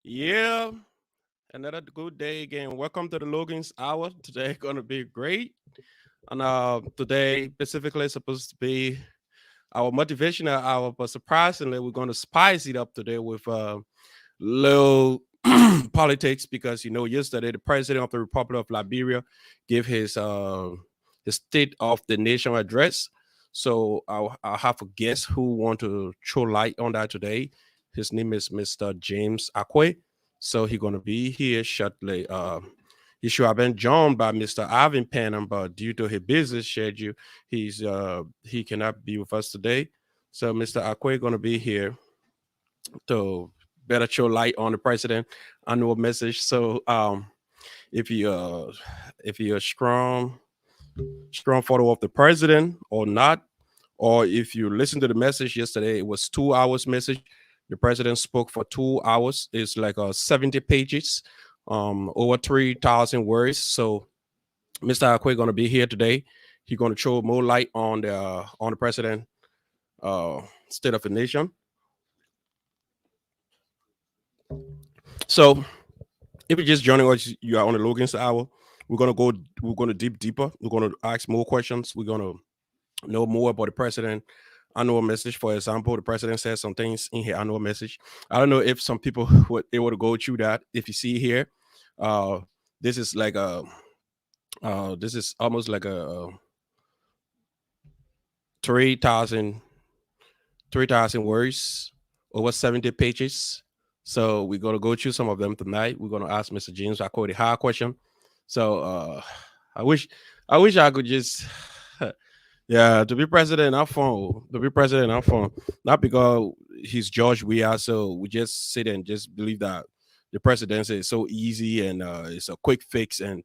Yeah, another good day again. Welcome to the Logan's Hour. Today gonna be great. And today specifically is supposed to be our motivational hour, but surprisingly, we're gonna spice it up today with little politics because yesterday the president of the Republic of Liberia gave his State of the Nation address. So I'll have a guest who want to throw light on that today. His name is Mr. James Akwe. So he's gonna be here shortly. He should have been joined by Mr. Ivan Panam, but due to his business schedule, he cannot be with us today. So Mr. Akwe gonna be here to better show light on the president annual message. So if you if you're a strong photo of the president or not, or if you listen to the message yesterday, it was 2 hours message. The president spoke for 2 hours. It's like 70 pages, over 3,000 words. So Mr. Akwe gonna be here today. He's gonna throw more light on the president, state of the nation. So if you're just joining us, you are on the Logan's Hour. We're gonna deep deeper. We're gonna ask more questions. We're gonna know more about the president annual message. For example, the president says some things in his annual message. I don't know if some people were able to go through that. If you see here, uh, this is like a this is almost like a 3,000 3,000 words, over 70 pages. So we're gonna go through some of them tonight. We're gonna ask Mr. James I call the hard question. So I wish I could just yeah, to be president not fun. To be president not fun. Not because he's George we are, so we just sit and just believe that the presidency is so easy and it's a quick fix and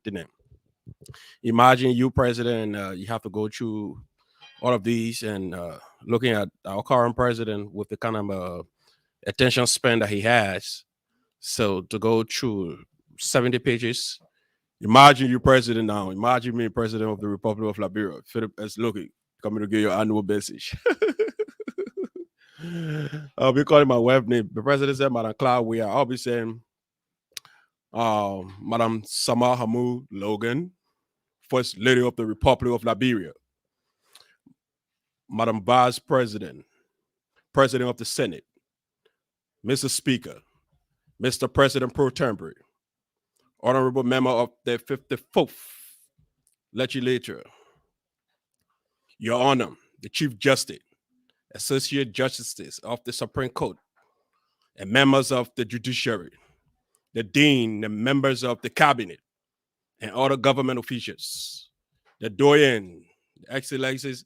imagine you president, you have to go through all of these and looking at our current president with the kind of attention span that he has. So to go through 70 pages, imagine you president now. Imagine me president of the Republic of Liberia. Philip S. Looking, coming to get your annual message. I'll be calling my wife name. The president said, Madam Cloud, we are. I'll be saying, Madam Sama Hamu Logan, First Lady of the Republic of Liberia. Madam Vice President, President of the Senate, Mr. Speaker, Mr. President Pro Tempore, Honorable Member of the 54th Legislature, Your Honor, the Chief Justice, Associate Justices of the Supreme Court, and members of the Judiciary, the Dean, the members of the Cabinet, and other government officials, the Doyen, the Excellencies,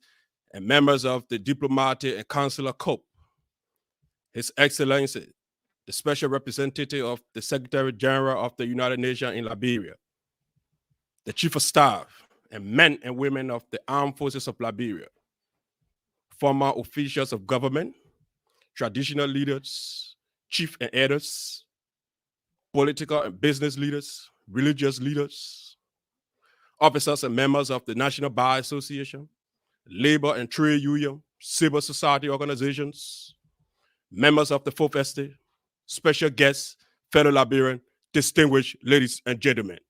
and members of the Diplomatic and Consular Corps, His Excellency, the Special Representative of the Secretary General of the United Nations in Liberia, the Chief of Staff, and men and women of the Armed Forces of Liberia, former officials of government, traditional leaders, chief and elders, political and business leaders, religious leaders, officers and members of the National Bar Association, labor and trade union, civil society organizations, members of the Fourth Estate, special guests, fellow Liberian, distinguished ladies and gentlemen.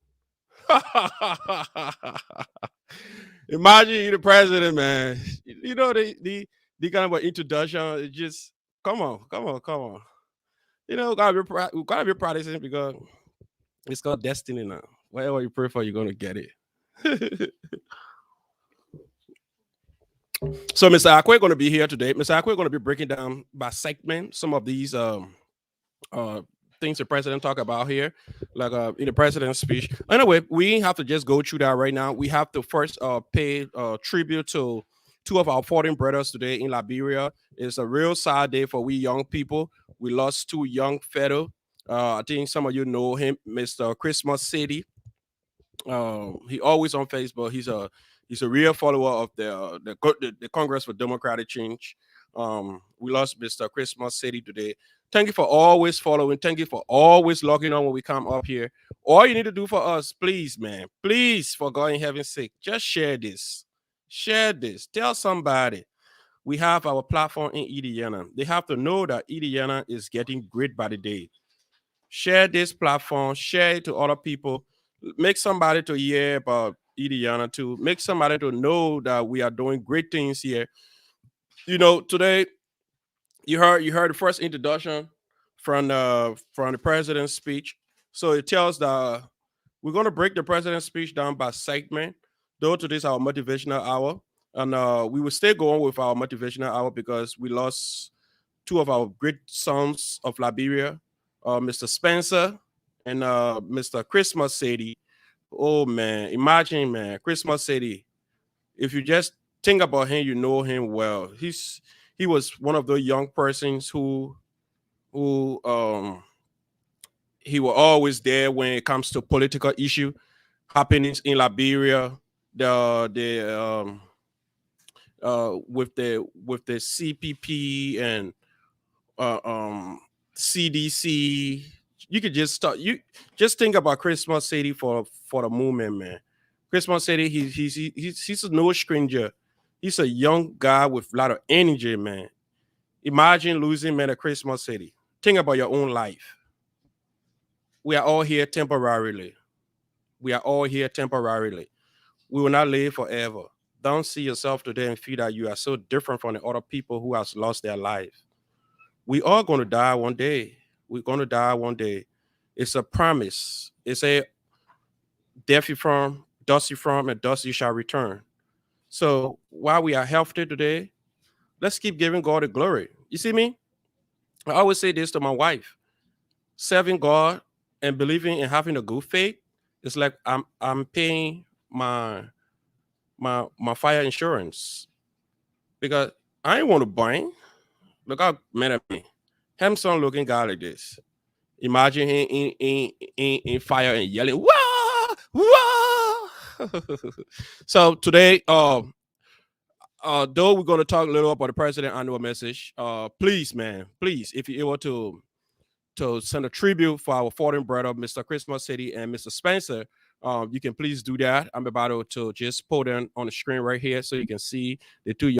Imagine you the president, man. You know the kind of an introduction. It just come on. We gotta be proud of him because it's called destiny now. Whatever you pray for, you're gonna get it. So Mr. Akwe gonna be here today. Mr. Akwe gonna be breaking down by segment some of these uh things the president talk about here, like in the president's speech. Anyway, we have to just go through that right now. We have to first pay tribute to two of our foreign brothers today in Liberia. It's a real sad day for we young people. We lost two young fellow. I think some of you know him, Mr. Christmas City. He always on Facebook. He's a real follower of the Congress for Democratic Change. We lost Mr. Christmas City today. Thank you for always following. Thank you for always logging on when we come up here. All you need to do for us, please, man, please, for God in heaven's sake, just share this. Share this. Tell somebody. We have our platform in Indiana. They have to know that Indiana is getting great by the day. Share this platform, share it to other people, make somebody to hear about Idiana to make somebody to know that we are doing great things here. Today you heard the first introduction from the president's speech. So it tells that we're going to break the president's speech down by segment. Though today's our motivational hour, and we will stay going with our motivational hour because we lost two of our great sons of Liberia, Mr. Spencer and Mr. Christmas Sadie. Oh man, imagine man, Christmas Sadie. If you just think about him, you know him well. He was one of those young persons who he was always there when it comes to political issue happenings in Liberia. The CPP and uh, um, CDC. You could just start. You just think about Christmas City for the movement, man. Christmas City. He's no stranger. He's a young guy with a lot of energy, man. Imagine losing man at Christmas City. Think about your own life. We are all here temporarily. We are all here temporarily. We will not live forever. Don't see yourself today and feel that you are so different from the other people who has lost their life. We are going to die one day. We're going to die one day. It's a promise. It's a death you from, dust you from, and dust you shall return. So while we are healthy today, let's keep giving God the glory. You see me? I always say this to my wife: serving God and believing and having a good faith is like I'm paying my fire insurance because I ain't want to burn. Look how mad at me. Hamson looking guy like this. Imagine him in fire and yelling, "Wah! Wah!" So today, though we're going to talk a little about the president annual message, please, man, please, if you're able to send a tribute for our fallen brother, Mr. Christmas City and Mr. Spencer, you can please do that. I'm about to just put them on the screen right here so you can see the two.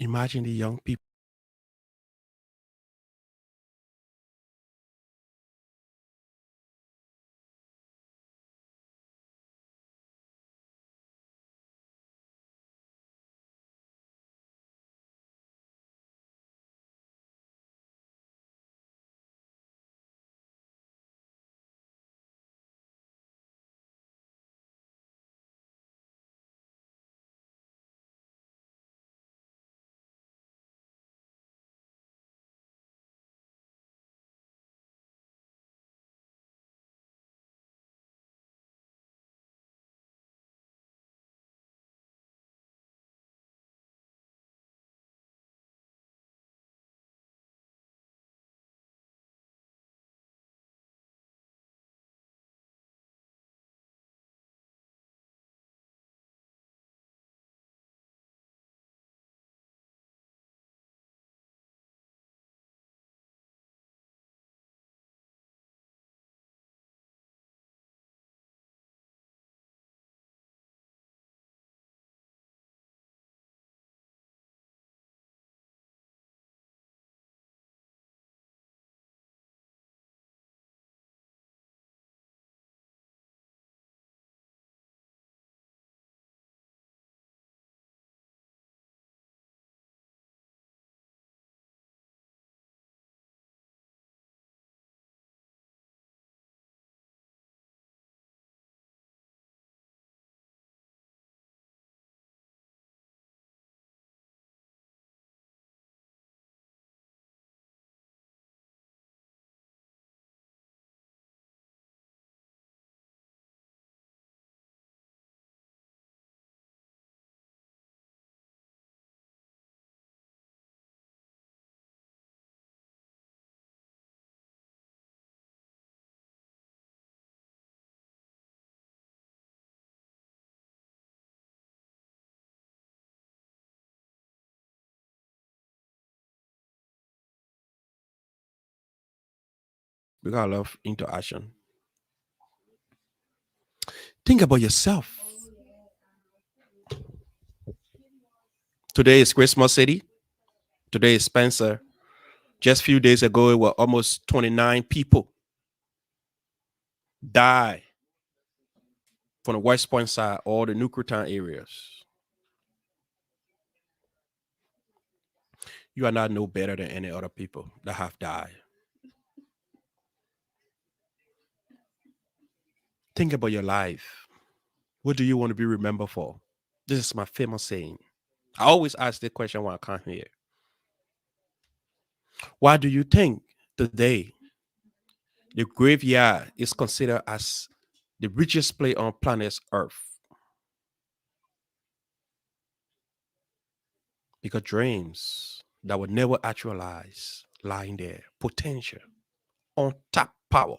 Imagine the young people. We got love into action. Think about yourself. Today is Christmas City. Today is Spencer. Just a few days ago, it were almost 29 people die from the West Point side or the Nuclear Town areas. You are not no better than any other people that have died. Think about your life. What do you want to be remembered for? This is my famous saying. I always ask this question when I come here. Why do you think today the graveyard is considered as the richest place on planet Earth? Because dreams that will never actualize lying there, potential, untapped power,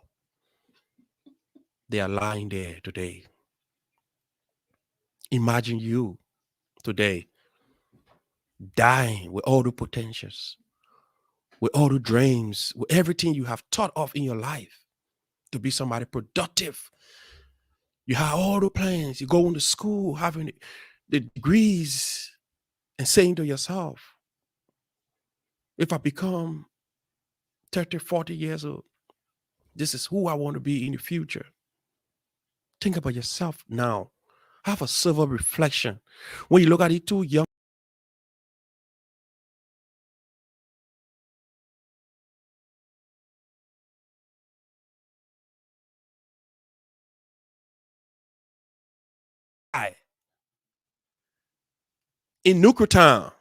they are lying there today. Imagine you today dying with all the potentials, with all the dreams, with everything you have thought of in your life to be somebody productive. You have all the plans, you go into school, having the degrees, and saying to yourself, if I become 30, 40 years old, this is who I want to be in the future. Think about yourself now. Have a silver reflection. When you look at it, two young guy in Nuclear Town,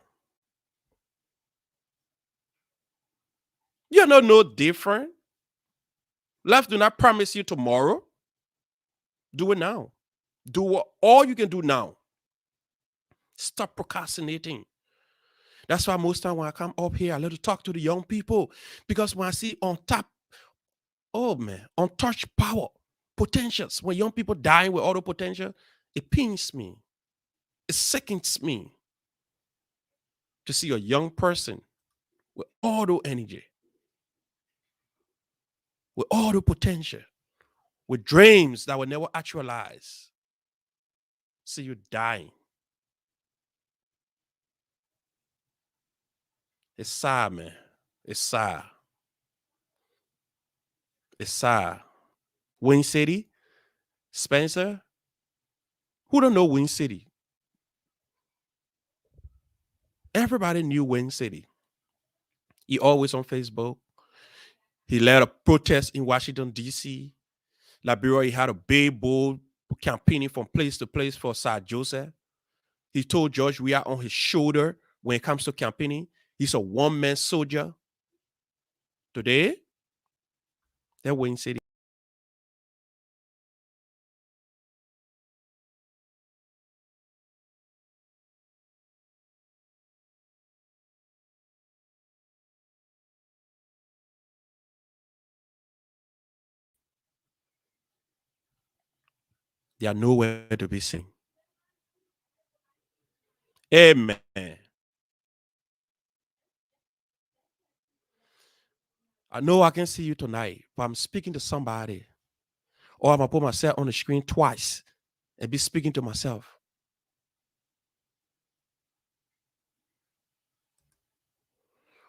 you're not no different. Life do not promise you tomorrow. Do it now. Do what all you can do now. Stop procrastinating. That's why most time when I come up here, I let to talk to the young people because when I see on top, oh man, untouched power, potentials, when young people dying with all the potential, it pains me. It sickens me to see a young person with all the energy, with all the potential, with dreams that will never actualize. See you dying. It's sad, man. It's sad. It's sad. Wayne City, Spencer. Who don't know Wayne City? Everybody knew Wayne City. He always on Facebook. He led a protest in Washington, D.C. Liberia, he had a big bull campaigning from place to place for Sir Joseph. He told George we are on his shoulder when it comes to campaigning. He's a one-man soldier. Today, they're Wayne City. They are nowhere to be seen. Amen. I know I can see you tonight, but I'm speaking to somebody. Or I'm going to put myself on the screen twice and be speaking to myself.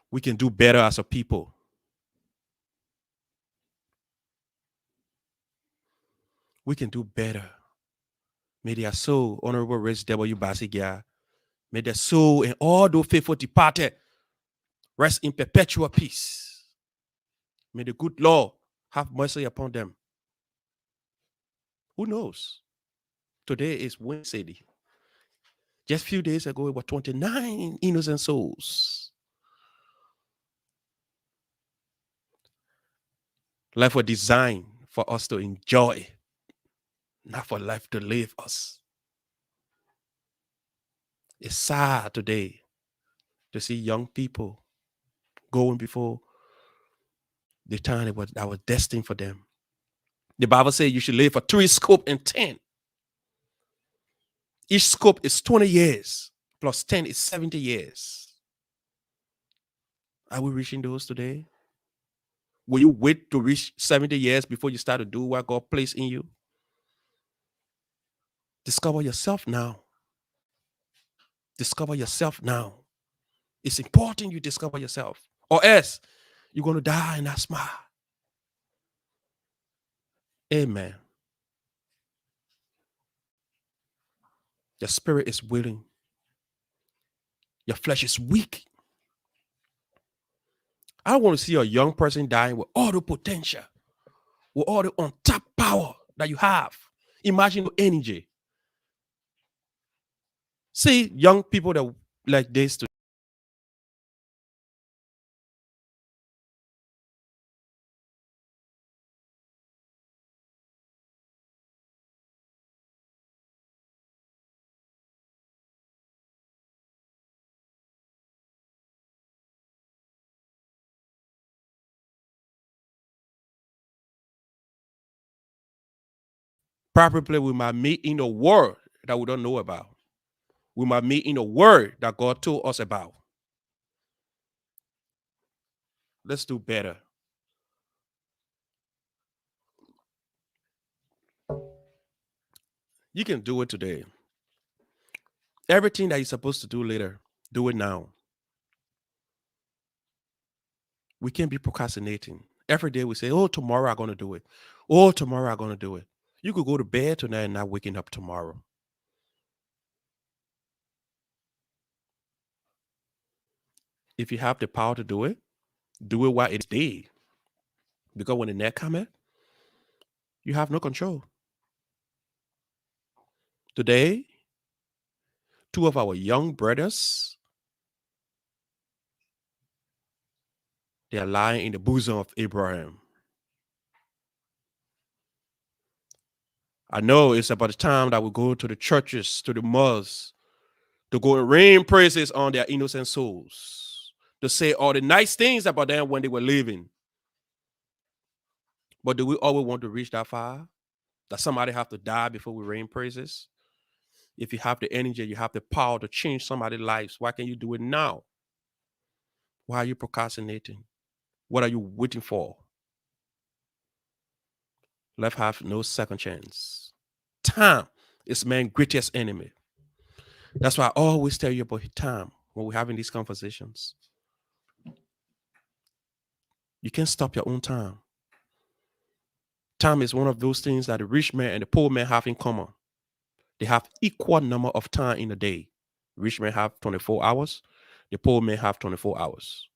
We can do better as a people. We can do better. May their soul, Honorable Rich W. Basigia, may their soul and all those faithful departed rest in perpetual peace. May the good Lord have mercy upon them. Who knows? Today is Wednesday. Just a few days ago, it was 29 innocent souls. Life was designed for us to enjoy, not for life to live us. It's sad today to see young people going before the time that was destined for them. The Bible says you should live for 3 scope and 10. Each scope is 20 years, plus 10 is 70 years. Are we reaching those today? Will you wait to reach 70 years before you start to do what God placed in you? Discover yourself now. Discover yourself now. It's important you discover yourself, or else you're going to die in that smile. Amen. Your spirit is willing. Your flesh is weak. I want to see a young person dying with all the potential, with all the untapped power that you have. Imagine your energy. See young people that like this to probably we might meet in a world that we don't know about. We might meet in a word that God told us about. Let's do better. You can do it today. Everything that you're supposed to do later, do it now. We can't be procrastinating. Every day we say, oh, tomorrow I'm going to do it. Oh, tomorrow I'm going to do it. You could go to bed tonight and not waking up tomorrow. If you have the power to do it while it's day. Because when the night comes, you have no control. Today, two of our young brothers, they are lying in the bosom of Abraham. I know it's about the time that we go to the churches, to the mosques, to go and rain praises on their innocent souls, to say all the nice things about them when they were living. But do we always want to reach that far? That somebody have to die before we rain praises? If you have the energy, you have the power to change somebody's lives, why can't you do it now? Why are you procrastinating? What are you waiting for? Life have no second chance. Time is man's greatest enemy. That's why I always tell you about time when we're having these conversations. You can't stop your own time. Time is one of those things that the rich man and the poor man have in common. They have equal number of time in a day. Rich men have 24 hours. The poor men have 24 hours.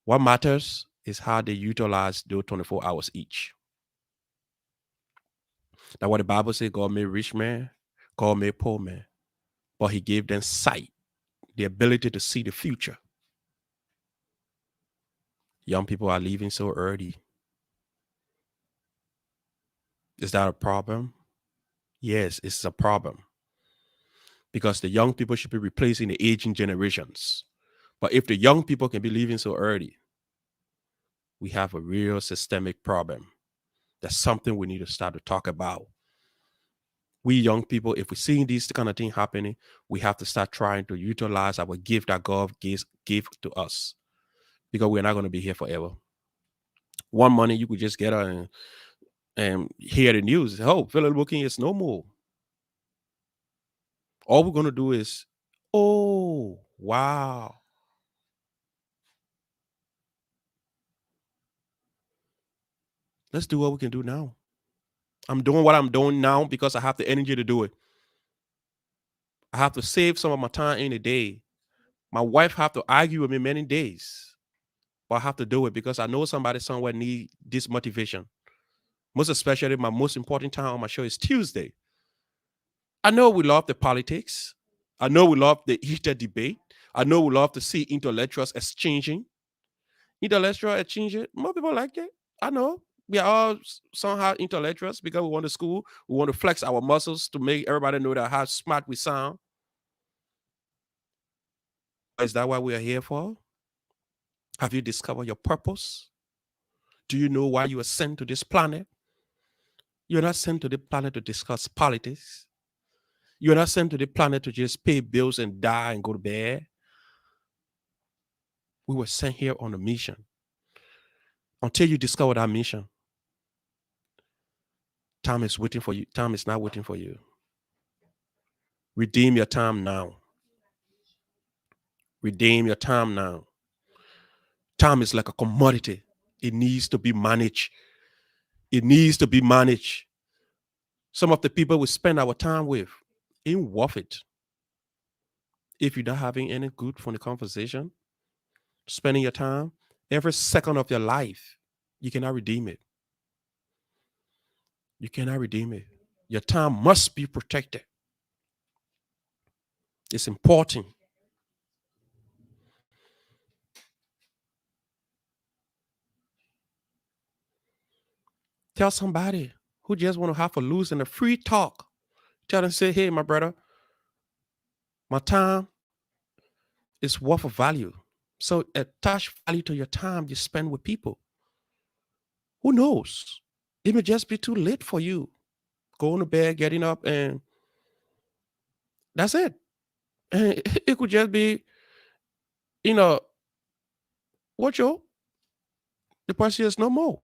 What matters is how they utilize those 24 hours each. That's what the Bible says. God made rich man, God made poor man. But he gave them sight, the ability to see the future. Young people are leaving so early. Is that a problem? Yes, it's a problem. Because the young people should be replacing the aging generations. But if the young people can be leaving so early, we have a real systemic problem. That's something we need to start to talk about. We young people, if we're seeing these kind of things happening, we have to start trying to utilize our gift that God gave to us, because we're not going to be here forever. One morning you could just get on and hear the news. Oh, Philip Booking is no more. All we're going to do is, oh, wow. Let's do what we can do now. I'm doing what I'm doing now because I have the energy to do it. I have to save some of my time in a day. My wife have to argue with me many days, but I have to do it because I know somebody somewhere need this motivation. Most especially, my most important time on my show is Tuesday. I know we love the politics. I know we love the heated debate. I know we love to see intellectuals exchanging. Intellectual exchanging, more people like it. I know. We are all somehow intellectuals because we want to school. We want to flex our muscles to make everybody know that how smart we sound. Is that what we are here for? Have you discovered your purpose? Do you know why you are sent to this planet? You're not sent to the planet to discuss politics. You're not sent to the planet to just pay bills and die and go to bed. We were sent here on a mission. Until you discover that mission, time is waiting for you. Time is not waiting for you. Redeem your time now. Redeem your time now. Time is like a commodity. It needs to be managed. It needs to be managed. Some of the people we spend our time with ain't worth it. If you're not having any good from the conversation, spending your time, every second of your life, you cannot redeem it. You cannot redeem it. Your time must be protected. It's important. Tell somebody who just want to have a loose and a free talk. Tell them, say, hey, my brother, my time is worth of value. So attach value to your time you spend with people. Who knows? It may just be too late for you. Going to bed, getting up, and that's it. And it could just be, you know, what yo, the person is no more.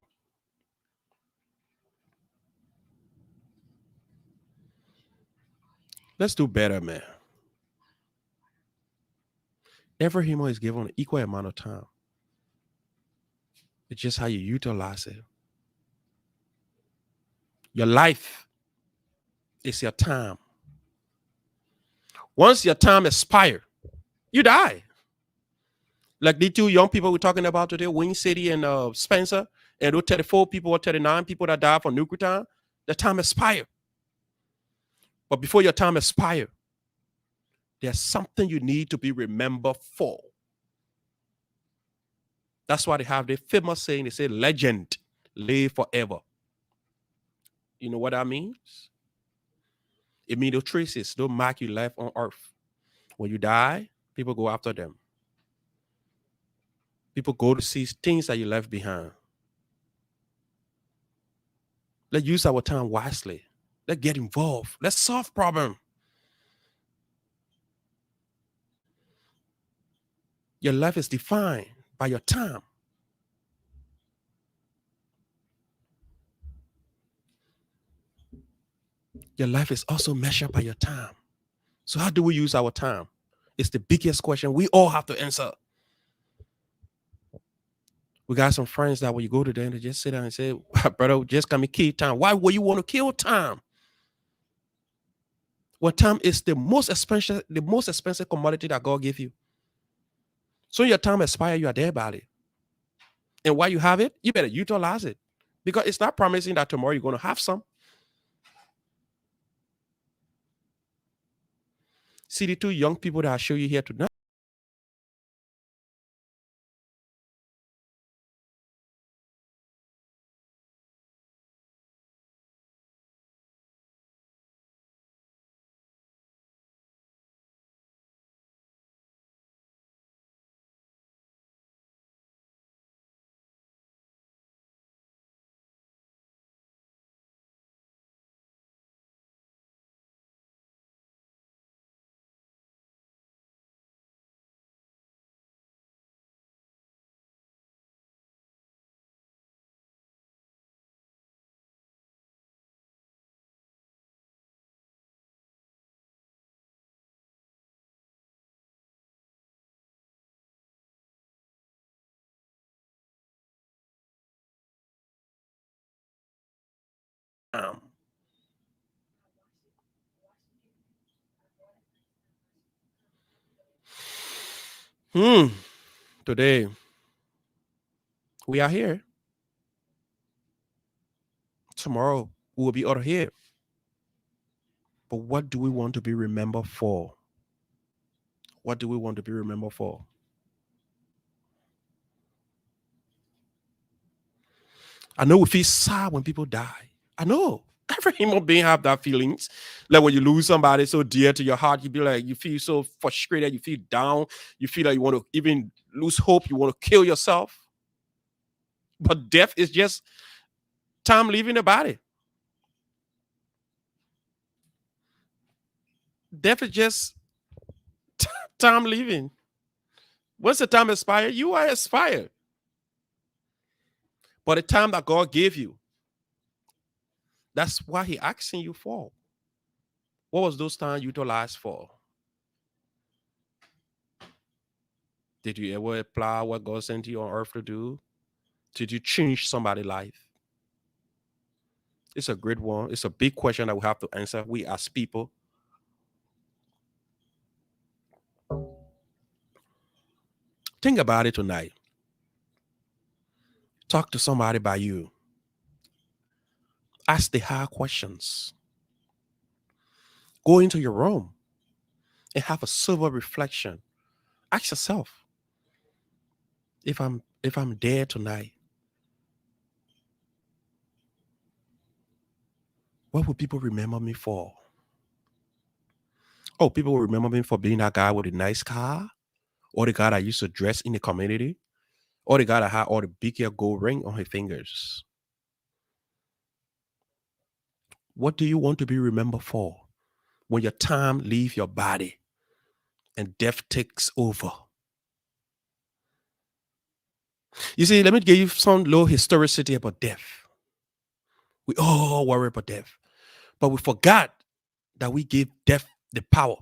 Let's do better, man. Every human is given an equal amount of time. It's just how you utilize it. Your life is your time. Once your time expires, you die. Like the two young people we're talking about today, Wayne City and Spencer, and those 34 people or 39 people that died from nuclear time, the time expired. But before your time expires, there's something you need to be remembered for. That's why they have the famous saying, they say, legend live forever. You know what that means? It means those traces, those mark you left on earth. When you die, people go after them. People go to see things that you left behind. Let's use our time wisely. Let's get involved. Let's solve problems. Your life is defined by your time. Your life is also measured by your time. So how do we use our time? It's the biggest question we all have to answer. We got some friends that when you go to them, they just sit down and say, brother, just come and kill time. Why would you want to kill time? Well, time is the most expensive commodity that God gave you. So your time expires, you are there about it. And while you have it, you better utilize it. Because it's not promising that tomorrow you're going to have some. See the two young people that I show you here tonight. Um, hmm. Today, we are here. Tomorrow, we will be out of here. But what do we want to be remembered for? What do we want to be remembered for? I know we feel sad when people die. I know. Every human being have that feelings. Like when you lose somebody so dear to your heart, you be like, you feel so frustrated, you feel down, you feel like you want to even lose hope, you want to kill yourself. But death is just time leaving the body. Death is just time leaving. Once the time expires, you are expired. But the time that God gave you, that's why He asking you for. What was those times utilized for? Did you ever apply what God sent you on earth to do? Did you change somebody's life? It's a great one. It's a big question that we have to answer. We as people. Think about it tonight. Talk to somebody by you. Ask the hard questions. Go into your room and have a sober reflection. Ask yourself, if I'm dead tonight, what will people remember me for? Oh, people will remember me for being that guy with a nice car, or the guy that used to dress in the community, or the guy that had all the big hair gold ring on his fingers. What do you want to be remembered for when your time leave your body and death takes over? You see, let me give you some little historicity about death. We all worry about death, but we forgot that we gave death the power.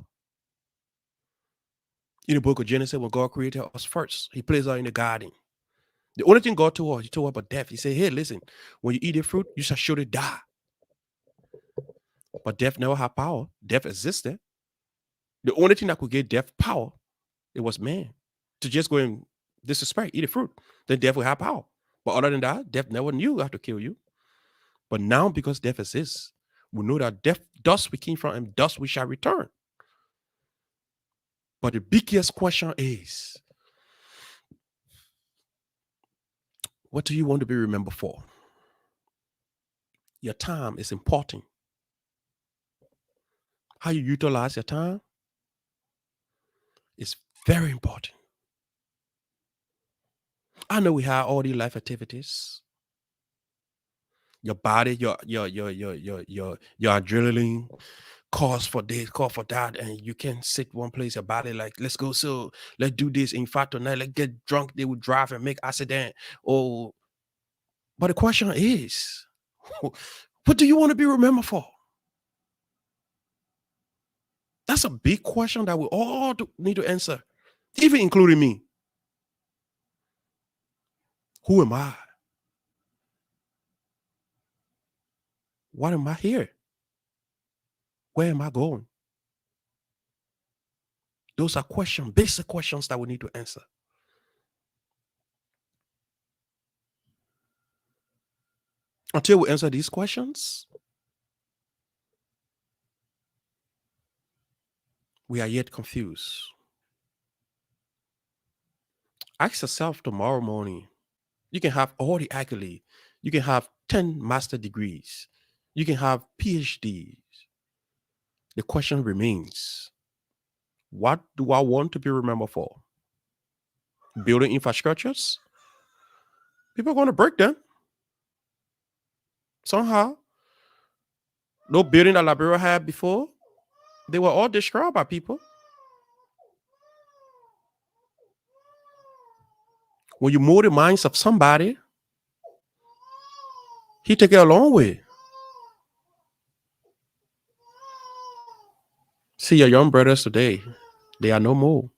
In the book of Genesis, when God created us first, He placed us in the garden. The only thing God told us, He told us about death. He said, hey, listen, when you eat the fruit, you shall surely die. But death never had power. Death existed. The only thing that could give death power, it was man. To just go and disrespect, eat the fruit, then death will have power. But other than that, death never knew how to kill you. But now, because death exists, we know that death, dust we came from, and dust we shall return. But the biggest question is, what do you want to be remembered for? Your time is important. How you utilize your time is very important. I know we have all these life activities. Your body, your adrenaline calls for this, call for that, and you can sit one place. Your body like, let's go, so let's do this. In fact, tonight, let's get drunk. They will drive and make accident. Oh, but the question is, what do you want to be remembered for? That's a big question that we all need to answer, even including me. Who am I? What am I here? Where am I going? Those are questions, basic questions that we need to answer. Until we answer these questions, we are yet confused. Ask yourself tomorrow morning. You can have all the accolades. You can have 10 master degrees. You can have PhDs. The question remains, what do I want to be remembered for? Building infrastructures? People are going to break them somehow. No building that Liberia had before, they were all destroyed by people. When you mold the minds of somebody, he take it a long way. See your young brothers today, they are no more.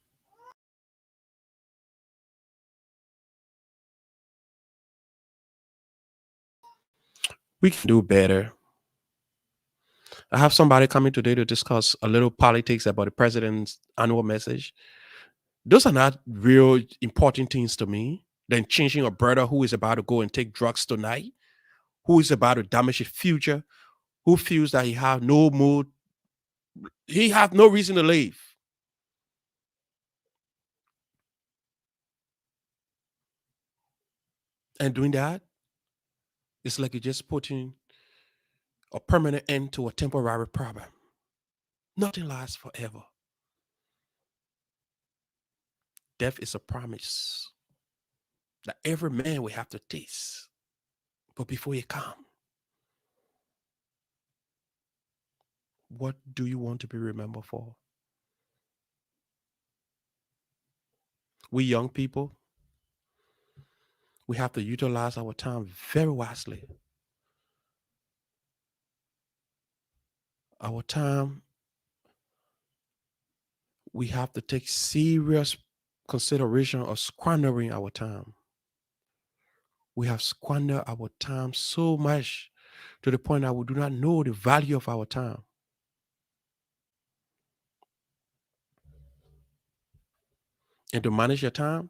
We can do better. I have somebody coming today to discuss a little politics about the president's annual message. Those are not real important things to me than changing a brother who is about to go and take drugs tonight, who is about to damage his future, who feels that he have no mood, he have no reason to live. And doing that, it's like you're just putting a permanent end to a temporary problem. Nothing lasts forever. Death is a promise that every man will have to taste. But before it comes, what do you want to be remembered for? We young people, We have to utilize our time very wisely. Our time, we have to take serious consideration of squandering our time. We have squandered our time so much to the point that we do not know the value of our time. And to manage your time,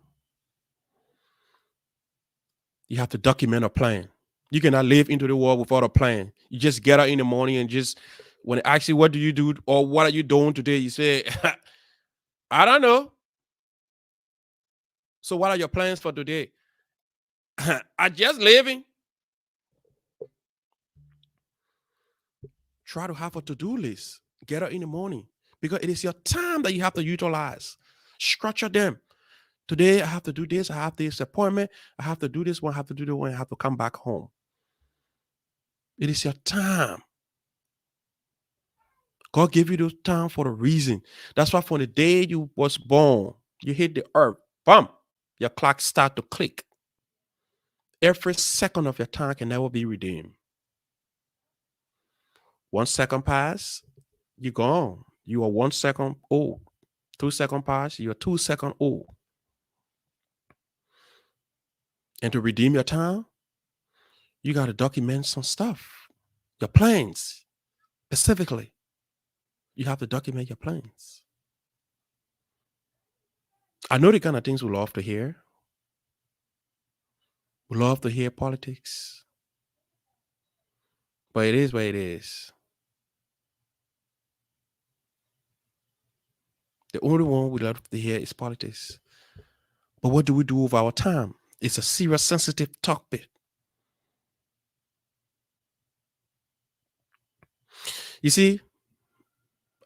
you have to document a plan. You cannot live into the world without a plan. You just get up in the morning and just when they ask you what do you do or what are you doing today, you say, I don't know. So what are your plans for today? I just living. Try to have a to-do list. Get up in the morning because it is your time that you have to utilize. Structure them. Today I have to do this. I have this appointment. I have to do this one. I have to do the one. I have to come back home. It is your time. God gave you the time for a reason. That's why from the day you was born, you hit the earth, bam, your clock start to click. Every second of your time can never be redeemed. 1 second pass, you're gone. You are 1 second old. 2 second pass, you're 2 second old. And to redeem your time, you got to document some stuff. Your plans, specifically. You have to document your plans. I know the kind of things we love to hear. We love to hear politics. But it is what it is. The only one we love to hear is politics. But what do we do with our time? It's a serious, sensitive topic. You see,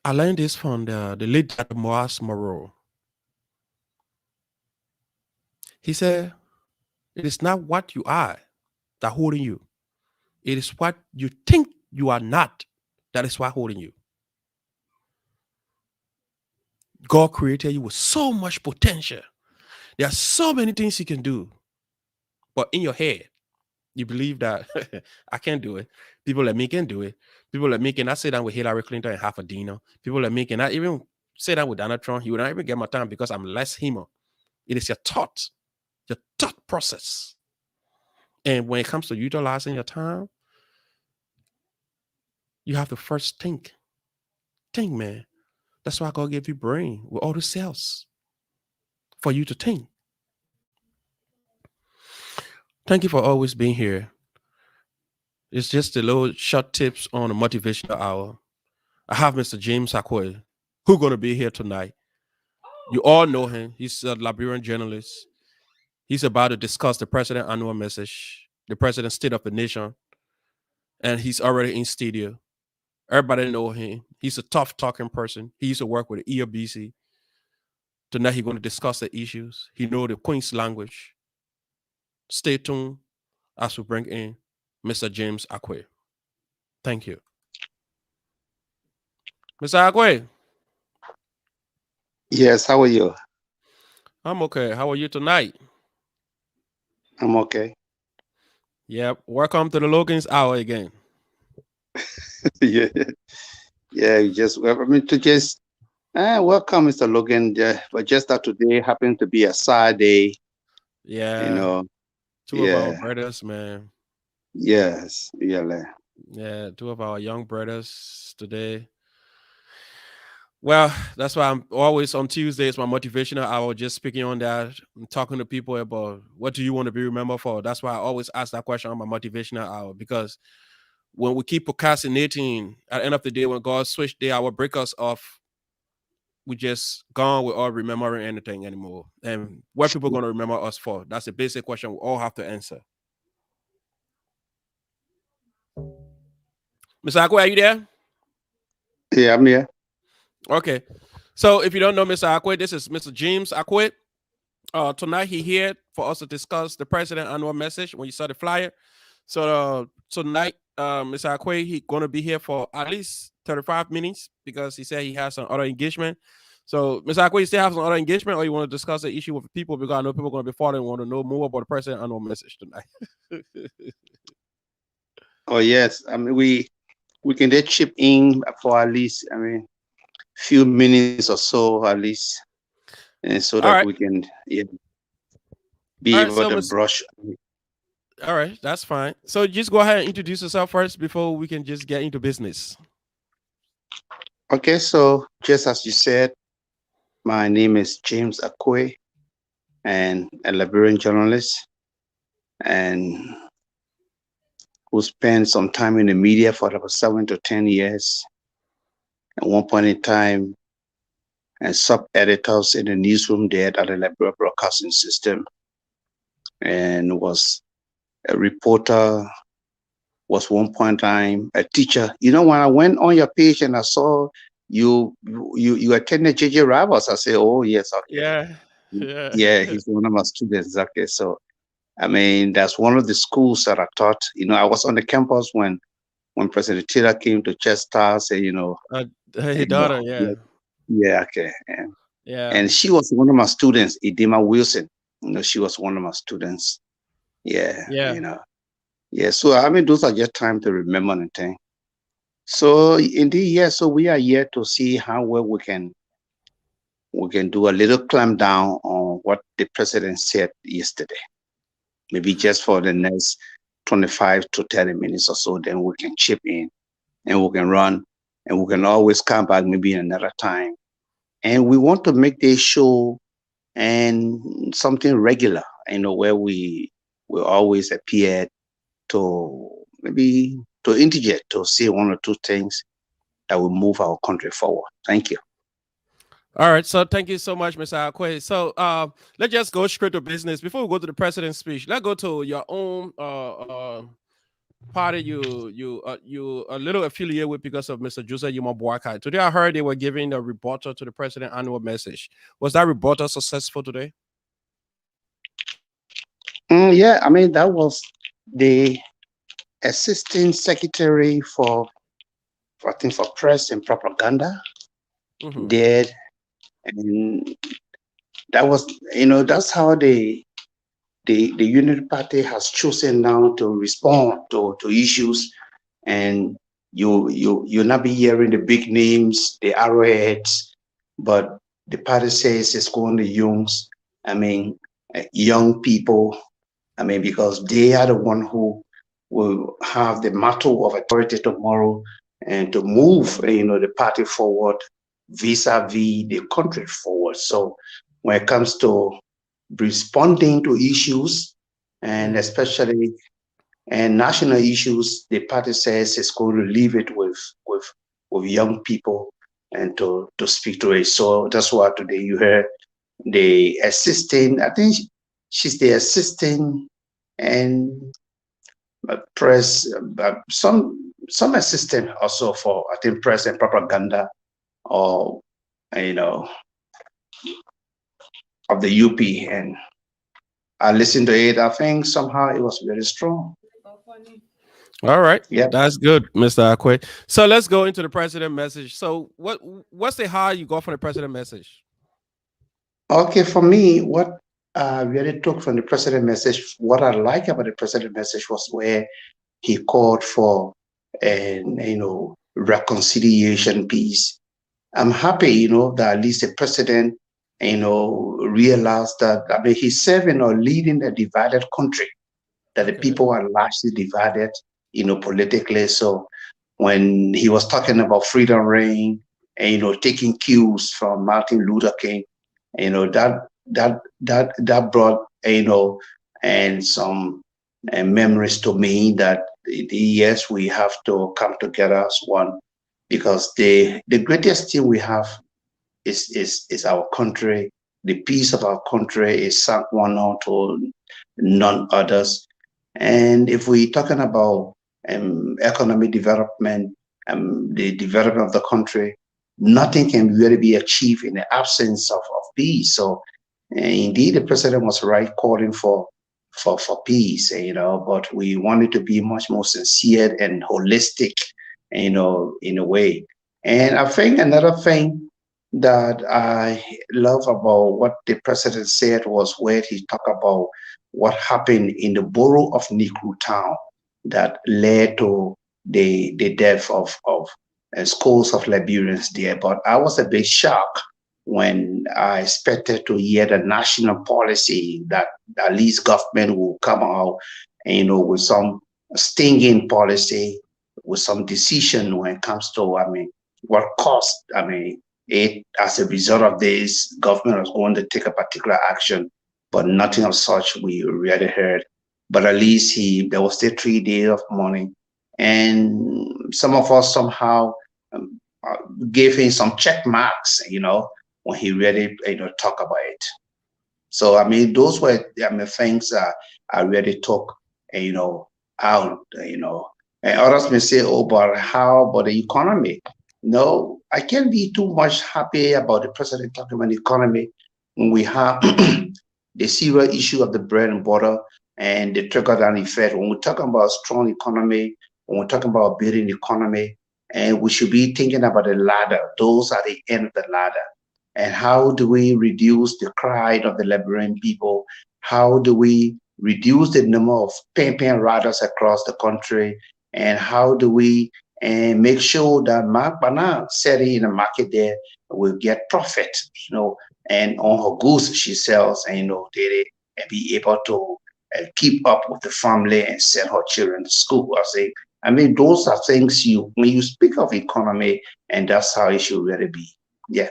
I learned this from the late Dr. Moas Moreau. He said, it is not what you are that holding you. It is what you think you are not that is what holding you. God created you with so much potential. There are so many things you can do. But in your head, you believe that I can't do it. People like me can do it. People like me cannot sit down with Hillary Clinton and have a dinner. People like me cannot even sit down with Donald Trump. He would not even get my time because I'm less human. It is your thought process. And when it comes to utilizing your time, you have to first think. Think, man. That's why God gave you brain with all the cells for you to think. Thank you for always being here. It's just the little short tips on the motivational hour. I have Mr. James Akwe, who's going to be here tonight. You all know him. He's a Liberian journalist. He's about to discuss the president's annual message, the president's state of the nation, and he's already in studio. Everybody know him. He's a tough talking person. He used to work with the EOBC. Tonight he's going to discuss the issues. He know the Queen's language. Stay tuned as we bring in Mr. James Akwe. Thank you. Mr. Akwe. Yes, how are you? I'm okay. How are you tonight? I'm okay. Yep. Welcome to the Logan's Hour again. Yeah, yeah. Welcome, Mr. Logan. Yeah, but just that today happened to be a sad day. Yeah. Two of our Yeah. brothers, man. Yes. Yeah. Yeah, two of our young brothers today. Well, that's why I'm always on Tuesdays, my motivational hour, just speaking on that. I'm talking to people about what do you want to be remembered for. That's why I always ask that question on my motivational hour, because when we keep procrastinating, at the end of the day, when God switch the hour, break us off, we just gone without remembering anything anymore. And what people going to remember us for? That's the basic question we all have to answer. Mr. Akwe, are you there? Yeah, I'm here. Okay. So if you don't know Mr. Akwe, this is Mr. James Akwe. Tonight he here for us to discuss the president annual message when you saw the flyer. So tonight, Mr. Akwe, he gonna be here for at least 35 minutes because he said he has some other engagement. So, Mr. Akwe, you still have some other engagement, or you want to discuss the issue with people? Because I know people are going to be following, want to know more about the president annual message tonight. Oh yes, I mean we can just chip in for at least, I mean, few minutes or so at least, and so that All we right, can, yeah, be all right. able So, to Miss, brush. all right, that's fine. So, just go ahead and introduce yourself first before we can just get into business. Okay, so just as you said, my name is James Akwe, and a Liberian journalist, and who spent some time in the media for about 7 to 10 years. At one point in time, and sub-editors in the newsroom there at the Liberia Broadcasting System, and was a reporter, was one point in time a teacher. You know, when I went on your page and I saw you attended JJ Rivers, I said, oh yes, okay. Yeah, yeah. Yeah, he's one of my students. Okay, so I mean that's one of the schools that I taught. You know, I was on the campus when President Taylor came to Chester, say, uh, His and, daughter, yeah, yeah, yeah, okay. yeah, And she was one of my students, Idema Wilson. You know, she was one of my students. Yeah, yeah. yeah. So I mean, those are just time to remember and thing. So indeed, yeah. So we are here to see how well we can do a little clamp down on what the president said yesterday. Maybe just for the next 25 to 30 minutes or so, then we can chip in and we can run and we can always come back maybe another time. And we want to make this show and something regular, where we will always appear to maybe to interject, to say one or two things that will move our country forward. Thank you. All right. So, thank you so much, Mr. Akwe. So, let's just go straight to business. Before we go to the president's speech, let's go to your own party. You a little affiliated with because of Mr. Joseph Yuma Boakai. Today, I heard they were giving a rebuttal to the president annual message. Was that rebuttal successful today? Yeah, I mean that was the assistant secretary for I think for press and propaganda Mm-hmm. did, and that was that's how the Unity Party has chosen now to respond to issues, and you'll not be hearing the big names, the arrowheads, but the party says it's going to youngs. I mean, young people. I mean, because they are the one who will have the mantle of authority tomorrow and to move, the party forward vis-a-vis the country forward. So when it comes to responding to issues, and Mm-hmm. especially and national issues, the party says it's going to leave it with with young people and to speak to it. So that's why today you heard the assistant. I think she's the assistant and press, some assistant also for I think press and propaganda, or you know of the UP, and I listened to it. I think somehow it was very strong. All right, Yeah. that's good, Mr. Akwe. So let's go into the president message. So what's the high you got from the president message? Okay, for me, what I really took from the president message, what I like about the president message was where he called for an reconciliation piece. I'm happy, that at least the president, realized that, I mean, he's serving or leading a divided country, that the Okay. people are largely divided, politically. So when he was talking about freedom reign and, taking cues from Martin Luther King, that brought, and some memories to me that yes, we have to come together as one, because the greatest thing we have is our country. The peace of our country is second one to none others. And if we're talking about economic development, the development of the country, nothing can really be achieved in the absence of peace. So, indeed, the president was right calling for peace, but we want it to be much more sincere and holistic, in a way. And I think another thing that I love about what the president said was where he talked about what happened in the borough of Nikru town that led to the death of scores of Liberians there. But I was a bit shocked when I expected to hear the national policy that at least government will come out and with some stinging policy, with some decision when it comes to what cost it as a result of this, government was going to take a particular action, but nothing of such we really heard. But at least there was still 3 days of mourning, and some of us somehow um, gave him some check marks, when he really talk about it. So those were things I really took, out, And others may say, "Oh, but how about the economy?" No, I can't be too much happy about the president talking about the economy when we have the serious issue of the bread and butter and the trickle down effect. When we're talking about a strong economy, when we're talking about building the economy, and we should be thinking about the ladder. Those are the end of the ladder. And how do we reduce the crime of the Liberian people? How do we reduce the number of pen riders across the country? And how do we make sure that Mark Bana selling in the market there will get profit, and on her goods she sells, and they be able to keep up with the family and send her children to school. Those are things when you speak of economy, and that's how it should really be. Yeah.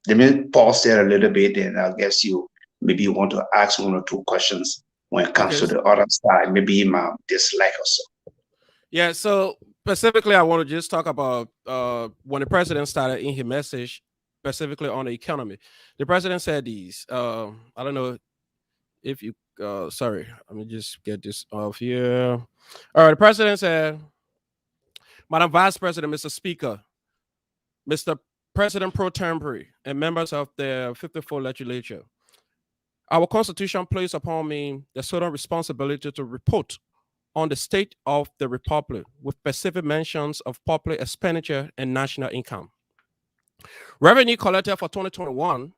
Let me pause there a little bit, and I guess you want to ask one or two questions when it comes Okay. to the other side, maybe my dislike or so. Yeah. So specifically, I want to just talk about when the president started in his message, specifically on the economy. The president said these. I don't know if you. Sorry, let me just get this off here. All right. The president said, "Madam Vice President, Mr. Speaker, Mr. President Pro Tempore, and members of the 54th legislature. Our Constitution places upon me the solemn responsibility to report on the state of the Republic with specific mentions of public expenditure and national income. Revenue collected for 2021,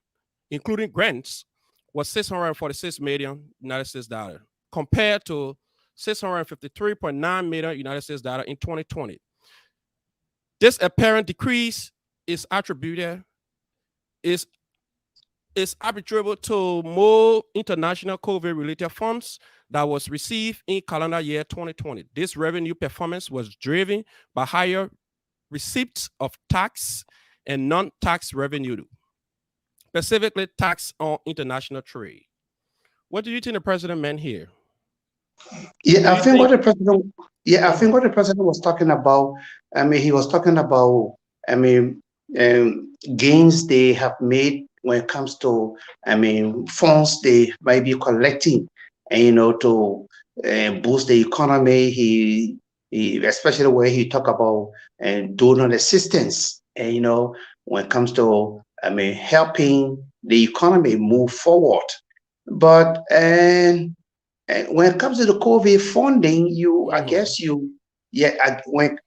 including grants, was 646 million United States dollars compared to 653.9 million United States dollars in 2020. This apparent decrease is attributed is attributable to more international COVID-related funds that was received in calendar year 2020. This revenue performance was driven by higher receipts of tax and non-tax revenue, specifically tax on international trade. What do you think the president meant here? Do Yeah, I you think what think? the president. Yeah, I think Mhm. what the president was talking about. He was talking about. I mean, gains they have made when it comes to. Funds they might be collecting, and to boost the economy. He especially where he talk about donor assistance, and when it comes to helping the economy move forward, but and when it comes to the COVID funding, I Mhm. guess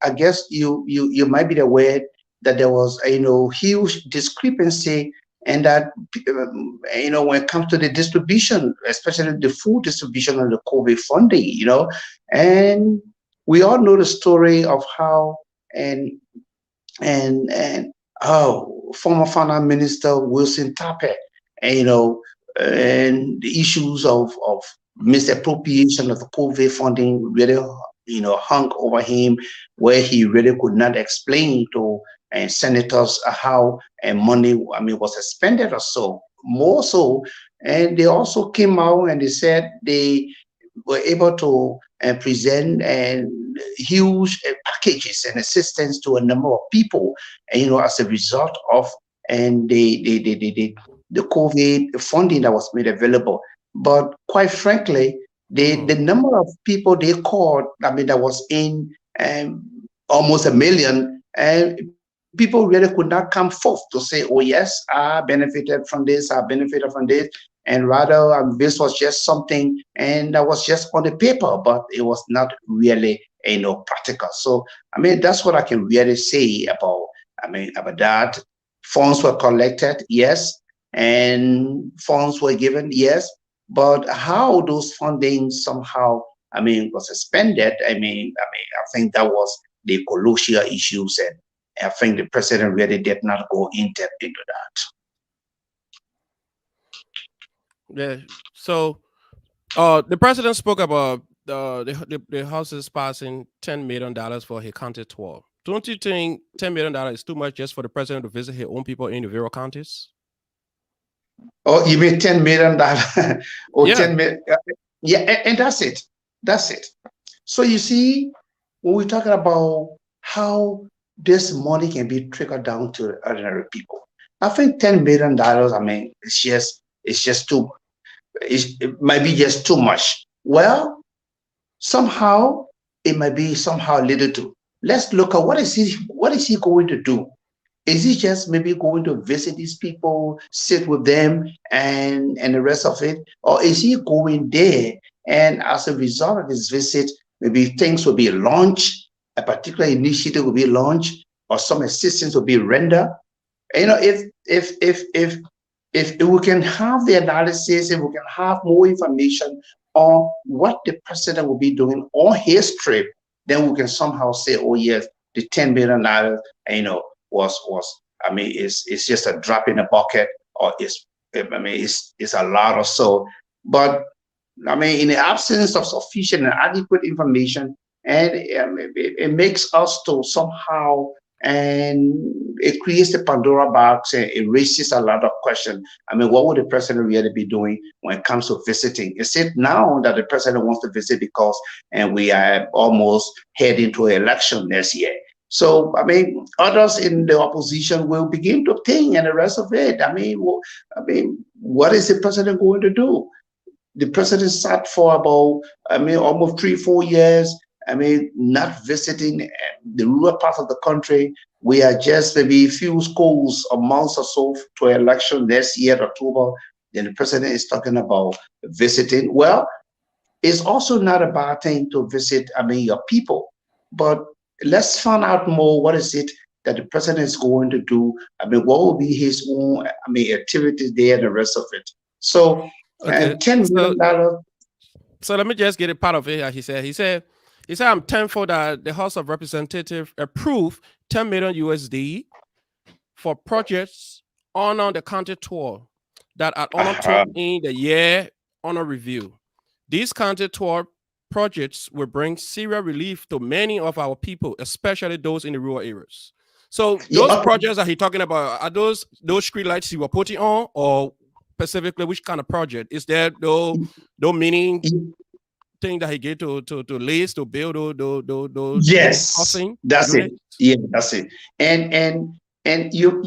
I guess you might be aware that there was huge discrepancy, and that when it comes to the distribution, especially the full distribution of the COVID funding, and we all know the story of how and and former finance minister Wilson Tappet, and and the issues of misappropriation of the COVID funding really hung over him, where he really could not explain to senators how money was expended or so more so, and they also came out and they said they were able to present huge packages and assistance to a number of people, and as a result of the COVID funding that was made available. But quite frankly, the Mhm. number of people they called, that was in almost a million, and people really could not come forth to say, "Oh yes, I benefited from this, I benefited from this," and rather this was just something and that was just on the paper, but it was not really practical. So that's what I can really say about about that. Funds were collected, yes, and funds were given, yes. But how those funding somehow, was suspended, I think that was the colossal issues, and I think the president really did not go in depth into that. Yeah. So, the president spoke about the House is passing $10 million for his county tour. Don't you think $10 million is too much just for the president to visit his own people in the various counties? Oh, you mean $10 million or Yeah. 10 million? Yeah, and that's it. That's it. So you see, when we're talking about how this money can be trickled down to ordinary people, I think $10 million. It's just too. It might be just too much. Well, somehow it might be somehow little too. Let's look at what is he going to do? Is he just maybe going to visit these people, sit with them, and the rest of it? Or is he going there and as a result of this visit, maybe things will be launched, a particular initiative will be launched, or some assistance will be rendered? If we can have the analysis, if we can have more information on what the president will be doing on his trip, then we can somehow say, oh yes, the $10 million, was it's just a drop in the bucket, or it's a lot or so. But in the absence of sufficient and adequate information, and it makes us to somehow, and it creates the Pandora box, and it raises a lot of questions. What would the president really be doing when it comes to visiting? Is it now that the president wants to visit because, and we are almost heading to an election next year? So, others in the opposition will begin to think, and the rest of it. What is the president going to do? The president sat for about, almost 3, 4 years. Not visiting the rural parts of the country. We are just maybe a few schools, a month or so to election next year, October. Then the president is talking about visiting. Well, it's also not a bad thing to visit, your people. But let's find out more. What is it that the president is going to do? What will be his own, activities there and the rest of it? So, Okay. and $10 So million. let me just get a part of it. He said I'm thankful that the House of Representatives approved 10 million USD for projects on the county tour that are honored to Uh-huh. in the year honor review. These county tour projects will bring serious relief to many of our people, especially those in the rural areas. So Yeah, those okay. projects that he talking about are those street lights you were putting on, or specifically which kind of project? Is there no meaning thing that he gave to lease to build those Yes, housing that's it. units? Yeah, that's it. And you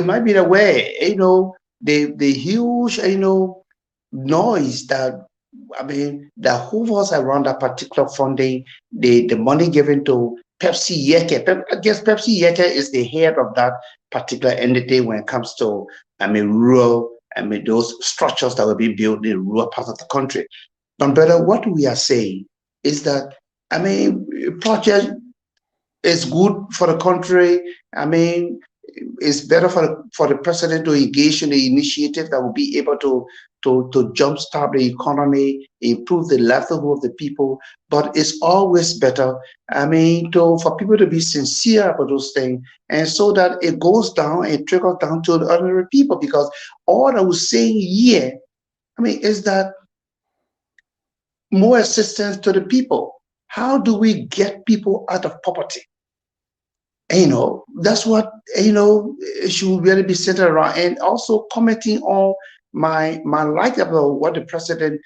might be aware, the huge, noise that hovers around that particular funding, the money given to Pepsi Yeke. I guess Pepsi Yeke is the head of that particular entity when it comes to, rural, those structures that will be built in rural parts of the country. But brother, what we are saying is that, project is good for the country. It's better for the president to engage in the initiative that will be able to jumpstart the economy, improve the livelihood of the people. But it's always better, for people to be sincere about those things, and so that it goes down and trickles down to the ordinary people. Because all I was saying here, is that more assistance to the people. How do we get people out of poverty? That's what should really be centered around. And also commenting on my like about what the president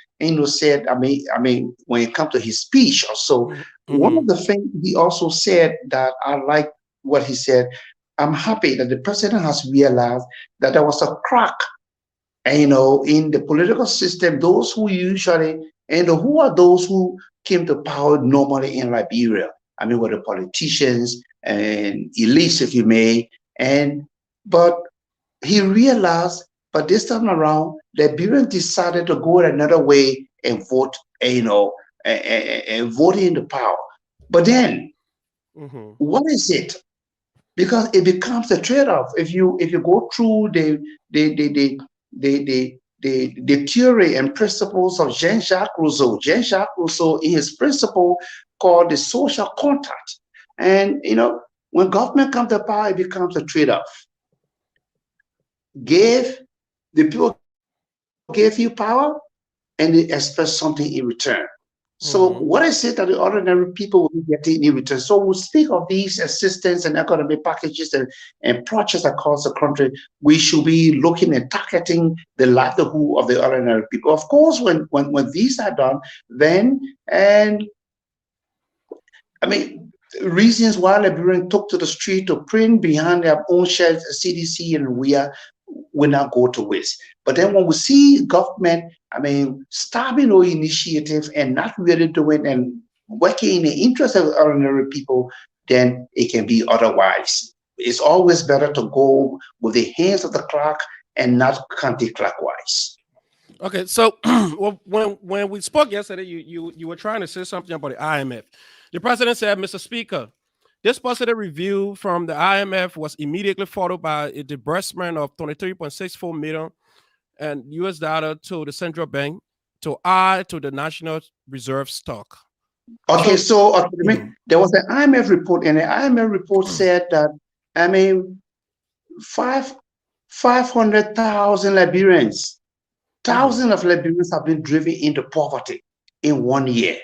said. When it comes to his speech, also one Mm-hmm. of the things he also said that I like what he said. I'm happy that the president has realized that there was a crack, in the political system. Those who usually, and who are those who came to power normally in Liberia? Were the politicians and elites, if you may. But he realized, but this time around, Liberians decided to go another way and vote, and vote in the power. But then, Mm-hmm. what is it because it becomes a trade-off. If you go through the theory and principles of Jean-Jacques Rousseau in his principle called the social contract. And when government comes to power, it becomes a trade-off. Give the people gave you power, and they expect something in return. So what is it that the ordinary people will be getting in return? So we speak of these assistance and economic packages and projects across the country. We should be looking at targeting the livelihood of the ordinary people. Of course, when these are done, then and I mean, reasons why Liberians took to the street to print behind their own shells, CDC, and we are will not go to waste. But then when we see government, starting our initiative and not really doing and working in the interest of ordinary people, then it can be otherwise. It's always better to go with the hands of the clock and not counterclockwise. Okay, so well, when we spoke yesterday, you were trying to say something about the IMF. The president said, "Mr. Speaker, this positive review from the IMF was immediately followed by a disbursement of 23.64 million and US dollar to the central bank to add to the national reserve stock." Okay, So, so mhm, there was an IMF report, and the IMF report said that I mean five 500,000 Liberians, mhm. thousands of Liberians have been driven into poverty in 1 year.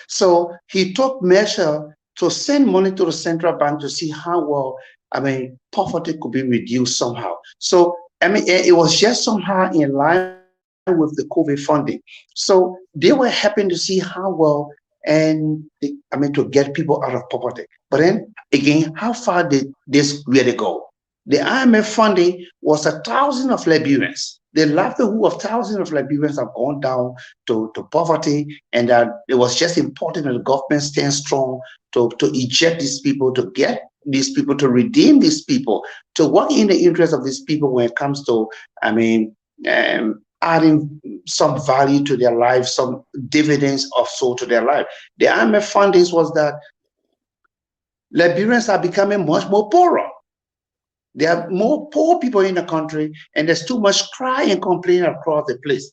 So he took measure to send money to the central bank to see how well, poverty could be reduced somehow. So, it was just somehow in line with the COVID funding. So they were happy to see how well to get people out of poverty. But then again, how far did this really go? The IMF funding was 1,000 of Liberians. The livelihood of thousands of Liberians have gone down to poverty, and that it was just important that the government stand strong to eject these people, to get these people, to redeem these people, to work in the interest of these people when it comes to, adding some value to their life, some dividends of so to their life. The IMF fundings was that Liberians are becoming much more poorer. There are more poor people in the country, and there's too much cry and complaint across the place.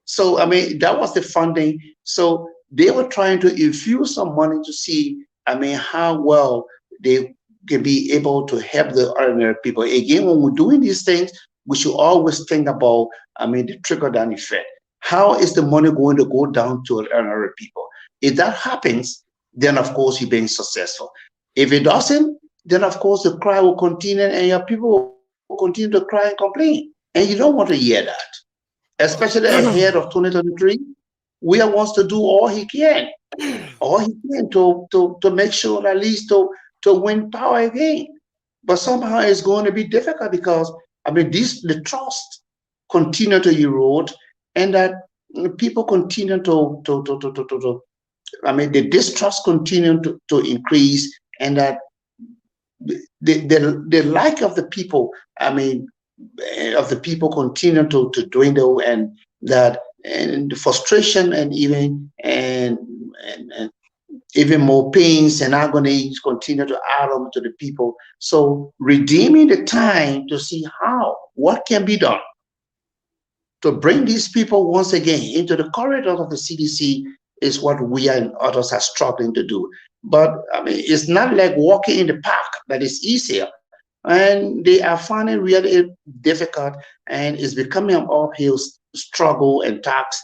So, that was the funding. So they were trying to infuse some money to see, how well they can be able to help the ordinary people. Again, when we're doing these things, we should always think about, the trickle down effect. How is the money going to go down to ordinary people? If that happens, then of course you're being successful. If it doesn't, then of course the cry will continue and your people will continue to cry and complain. And you don't want to hear that, especially Okay. ahead of 2023. Weah wants to do all he can to make sure at least to win power again. But somehow it's going to be difficult because the trust continue to erode, and that people continue the distrust continue to increase, and that the like of the people, of the people continue to dwindle, and that and the frustration and and even more pains and agonies continue to add on to the people. So redeeming the time to see what can be done to bring these people once again into the corridors of the CDC is what we and others are struggling to do. But it's not like walking in the park that is easier. And they are finding really difficult, and it's becoming an uphill struggle and task.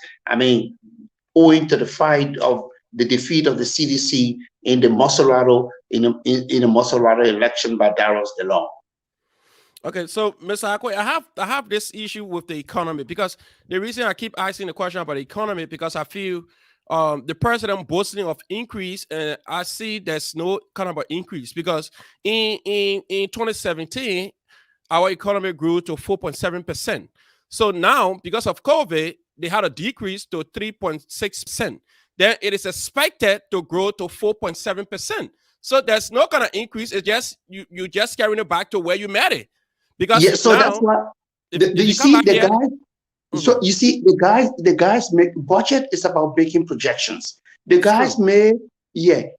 Owing to the fight of the defeat of the CDC in the Maserado in the Maserado election by Darius DeLong. Okay, so Mr. Akwe, I have this issue with the economy because the reason I keep asking the question about the economy because I feel the president boasting of increase, and I see there's no kind of an increase because in 2017 our economy grew to 4.7%. So now because of COVID, they had a decrease to 3.6%. Then it is expected to grow to 4.7%. So there's no kind of increase. It's just you just carrying it back to where you met it. Because Yeah, so that's now, why if you you come see back the here, guys. So mhm, you see the guys make budget is about making projections. The it's guys true. made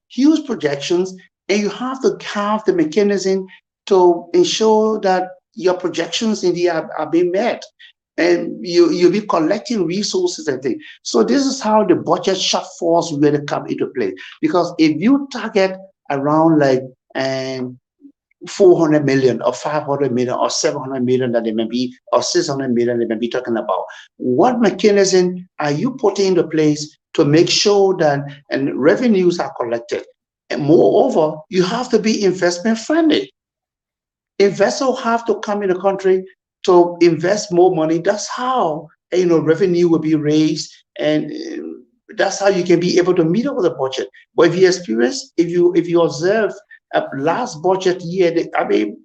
huge projections, and you have to have the mechanism. to ensure that your projections indeed are being met. And you'll be collecting resources and things. So this is how the budget shortfalls really come into play. Because if you target around like um, 400 million or 500 million or 700 million that they may be, or 600 million they may be talking about, what mechanism are you putting into place to make sure that and revenues are collected? And moreover, you have to be investment friendly. Investors have to come in the country to invest more money. That's how revenue will be raised, and that's how you can be able to meet up with the budget. But if you observe last budget year, I mean,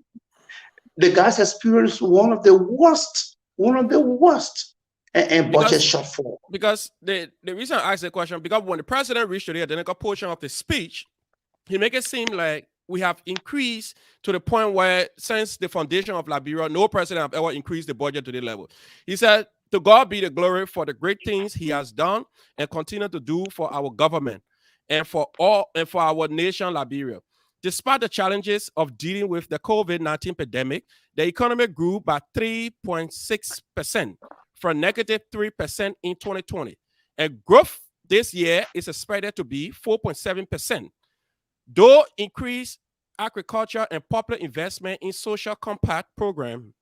the guys experienced one of the worst and budget because shortfall. the reason I asked the question, because when the president reached to the identical portion of the speech, he make it seem like we have increased to the point where since the foundation of Liberia, no president have ever increased the budget to the level. He said, to God be the glory for the great things he has done and continue to do for our government and for our nation, Liberia. Despite the challenges of dealing with the COVID-19 pandemic, the economy grew by 3.6% from negative 3% in 2020. And growth this year is expected to be 4.7%. Though increased agriculture and popular investment in social compact program.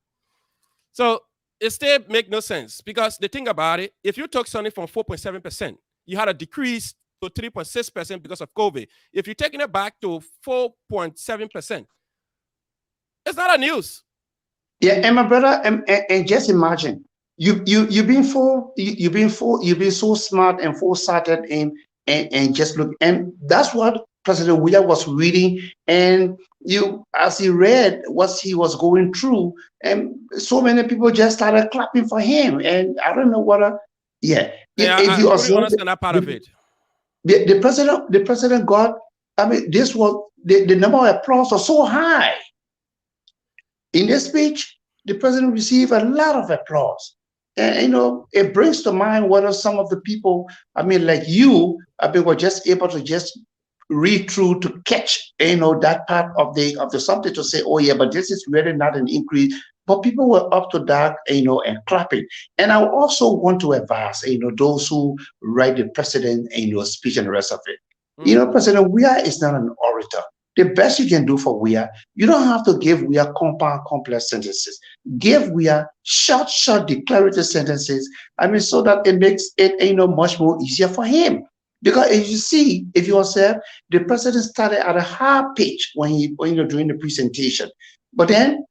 So it still make no sense because the thing about it, if you took something from 4.7%, you had a decrease to 3.6% because of COVID. If you're taking it back to 4.7%, it's not a news. Yeah, and my brother, and just imagine you've been so smart and foresighted and just look, and that's what President William was reading, and you as he read what he was going through, and so many people just started clapping for him, and I don't know what. Yeah, Yeah, if I you couldn't observe understand that part of the, it. the president got. I mean, this was the number of applause was so high in this speech, the president received a lot of applause. And it brings to mind whether some of the people, I mean, like you, I mean, were just able to just read through to catch, that part of the subject to say, oh yeah, but this is really not an increase. But people were up to that, and clapping. And I also want to advise, those who write the president, speech and the rest of it. Mm-hmm. President Weah is not an orator. The best you can do for Weah, you don't have to give Weah compound, complex sentences. Give Weah short, declarative sentences. I mean, so that it makes it, much more easier for him. Because as you see, if you observe, the president started at a high pitch when doing the presentation. But then,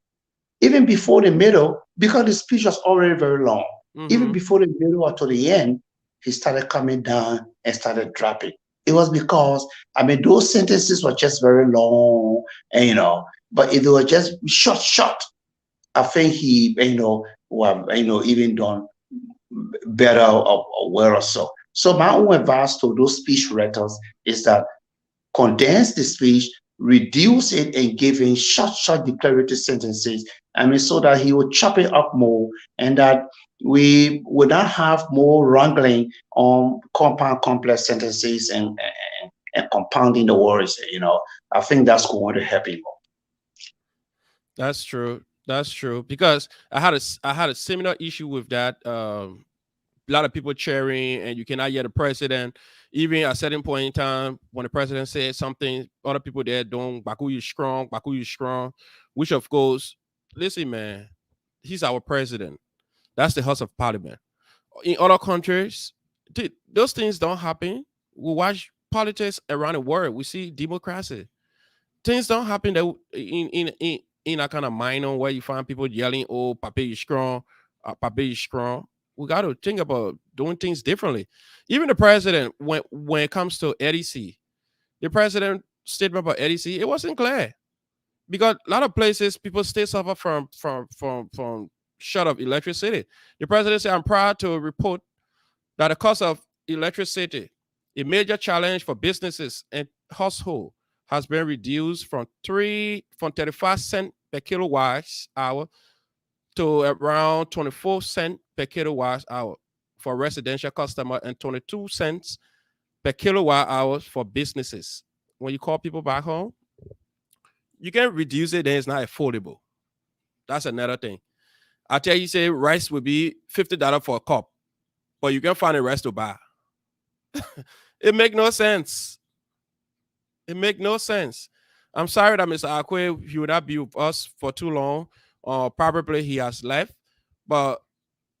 even before the middle, because the speech was already very long, even Mm-hmm. before the middle or to the end, he started coming down and started dropping. It was because, I mean, those sentences were just very long, and but if they were just short, I think he, would have, even done better or well or so. So my own advice to those speech writers is that condense the speech, reduce it, and give him short, declarative sentences. I mean, so that he will chop it up more, and that we would not have more wrangling on compound, complex sentences and compounding the words. I think that's going to help him. That's true. That's true. Because I had a similar issue with that. A lot of people cheering, and you cannot hear the president. Even at a certain point in time, when the president says something, other people there don't Baku you strong, which of course, listen, man, he's our president. That's the House of Parliament. In other countries, those things don't happen. We watch politics around the world. We see democracy. Things don't happen that in a kind of minor where you find people yelling, "Oh, Papa is strong, Papa is strong." We got to think about doing things differently. Even the president, when it comes to EDC, the president statement about EDC, it wasn't clear because a lot of places people still suffer from short of electricity. The president said, "I'm proud to report that the cost of electricity, a major challenge for businesses and households, has been reduced from 35 cents per kilowatt hour to around 24 cents per kilowatt hour for residential customer and 22 cents per kilowatt hour for businesses." When you call people back home, You can reduce it, then it's not affordable. That's another thing. I tell you, say rice would be $50 for a cup, but you can find a rice to buy. It make no sense. It make no sense. I'm sorry that Mr. Akwe, he would not be with us for too long. Probably he has left, but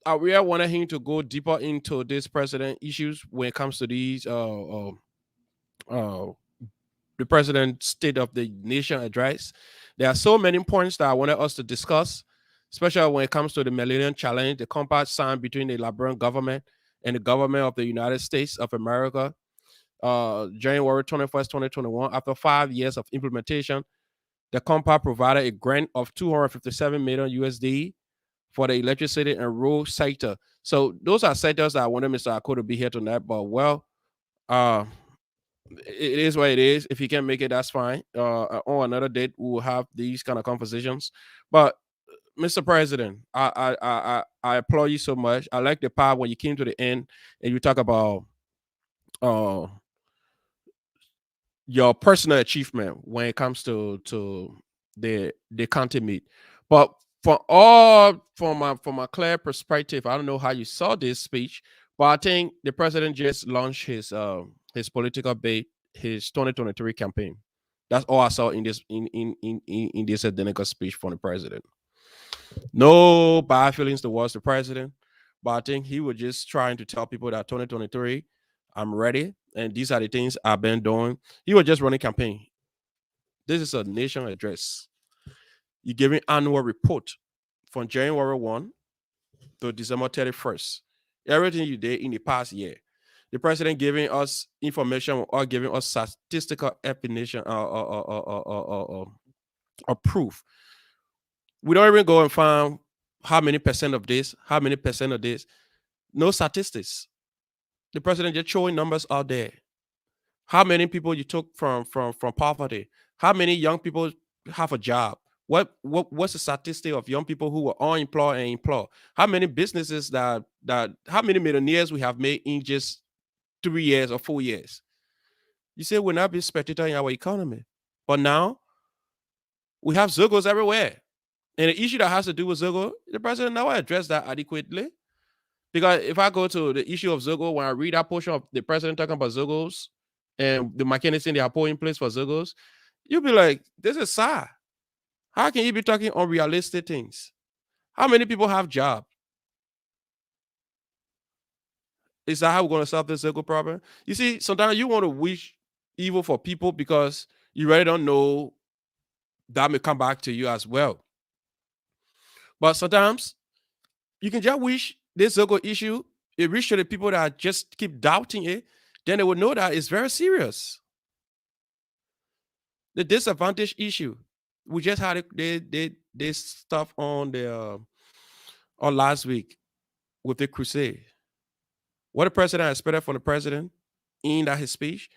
I really wanted him to go deeper into this president issues when it comes to these uh, the president's state of the nation address. There are so many points that I wanted us to discuss, especially when it comes to the Millennium Challenge, the compact signed between the Liberian government and the government of the United States of America, January 21st, 2021. After 5 years of implementation, the compact provided a grant of 257 million USD for the electricity and road sector. So those are sectors that I wanted Mr. Ako to be here tonight. But well, uh, it is what it is. If he can make it, that's fine. On another date, we will have these kind of conversations. But Mr. President, I applaud you so much. I like the part when you came to the end and you talk about uh your personal achievement when it comes to the county meet. But from my clear perspective, I don't know how you saw this speech, but I think the president just launched his political bait, his 2023 campaign. That's all I saw in this in this identical speech from the president. No bad feelings towards the president, but I think he was just trying to tell people that 2023, I'm ready, and these are the things I've been doing. He was just running campaign. This is a nation address. You're giving annual report from January 1 to December 31st. Everything you did in the past year. The president giving us information or giving us statistical definition or proof. We don't even go and find how many percent of this, how many percent of this. No statistics. The president just showing numbers out there. How many people you took from poverty? How many young people have a job? What's the statistic of young people who were unemployed and employed? How many businesses that how many millionaires we have made in just 3 years or 4 years? You say we're not being spectator in our economy, but now we have Zogos everywhere. And the issue that has to do with Zogo, the president never addressed that adequately. Because if I go to the issue of Zogo, when I read that portion of the president talking about Zogos and the mechanism they are putting in place for Zogos, you'll be like, this is sad. How can you be talking unrealistic things? How many people have jobs? Is that how we're going to solve this Zogo problem? You see, sometimes you want to wish evil for people because you really don't know that may come back to you as well. But sometimes you can just wish this Zogo issue, it reach to the people that just keep doubting it, then they will know that it's very serious. The disadvantage issue, we just had this stuff on the on last week with the crusade. What the president expected from the president in that his speech,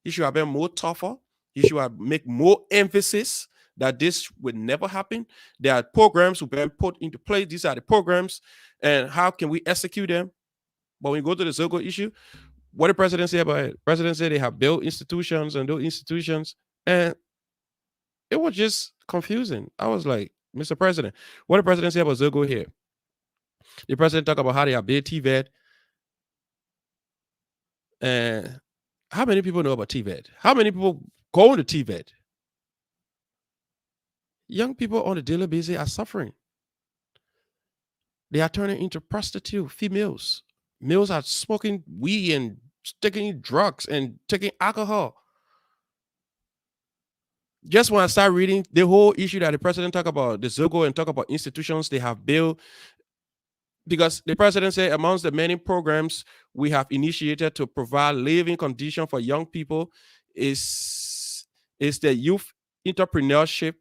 he should have been more tougher. He should have make more emphasis that this would never happen. There are programs who've been put into place. These are the programs, and how can we execute them? But when you go to the Zogo issue, what the president say about it? The president said they have built institutions and those institutions, and it was just confusing. I was like, Mr. President, what the president say about Zogo here? The president talk about how they have built TVET, and how many people know about TVET? How many people go to TVET? Young people on a daily basis are suffering. They are turning into prostitute females. Males are smoking weed and taking drugs and taking alcohol. Just when I start reading the whole issue that the president talk about the Zogo and talk about institutions they have built, because the president said amongst the many programs we have initiated to provide living condition for young people is the youth entrepreneurship,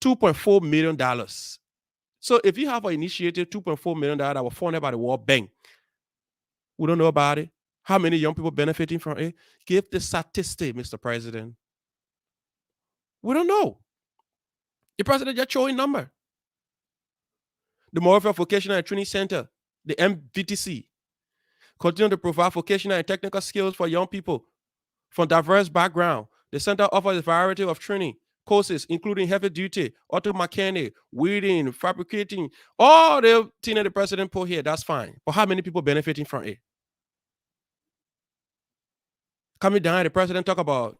$2.4 million. So if you have an initiative $2.4 million that was funded by the World Bank, we don't know about it. How many young people benefiting from it? Give the statistic, Mr. President. We don't know. The president just showing number. The Motivational Vocational and Training Center, the MVTC, continue to provide vocational and technical skills for young people from diverse backgrounds. The center offers a variety of training, courses, including heavy duty, auto mechanic, welding, fabricating, all the things that the president put here, that's fine. But how many people benefiting from it? Coming down, the president talk about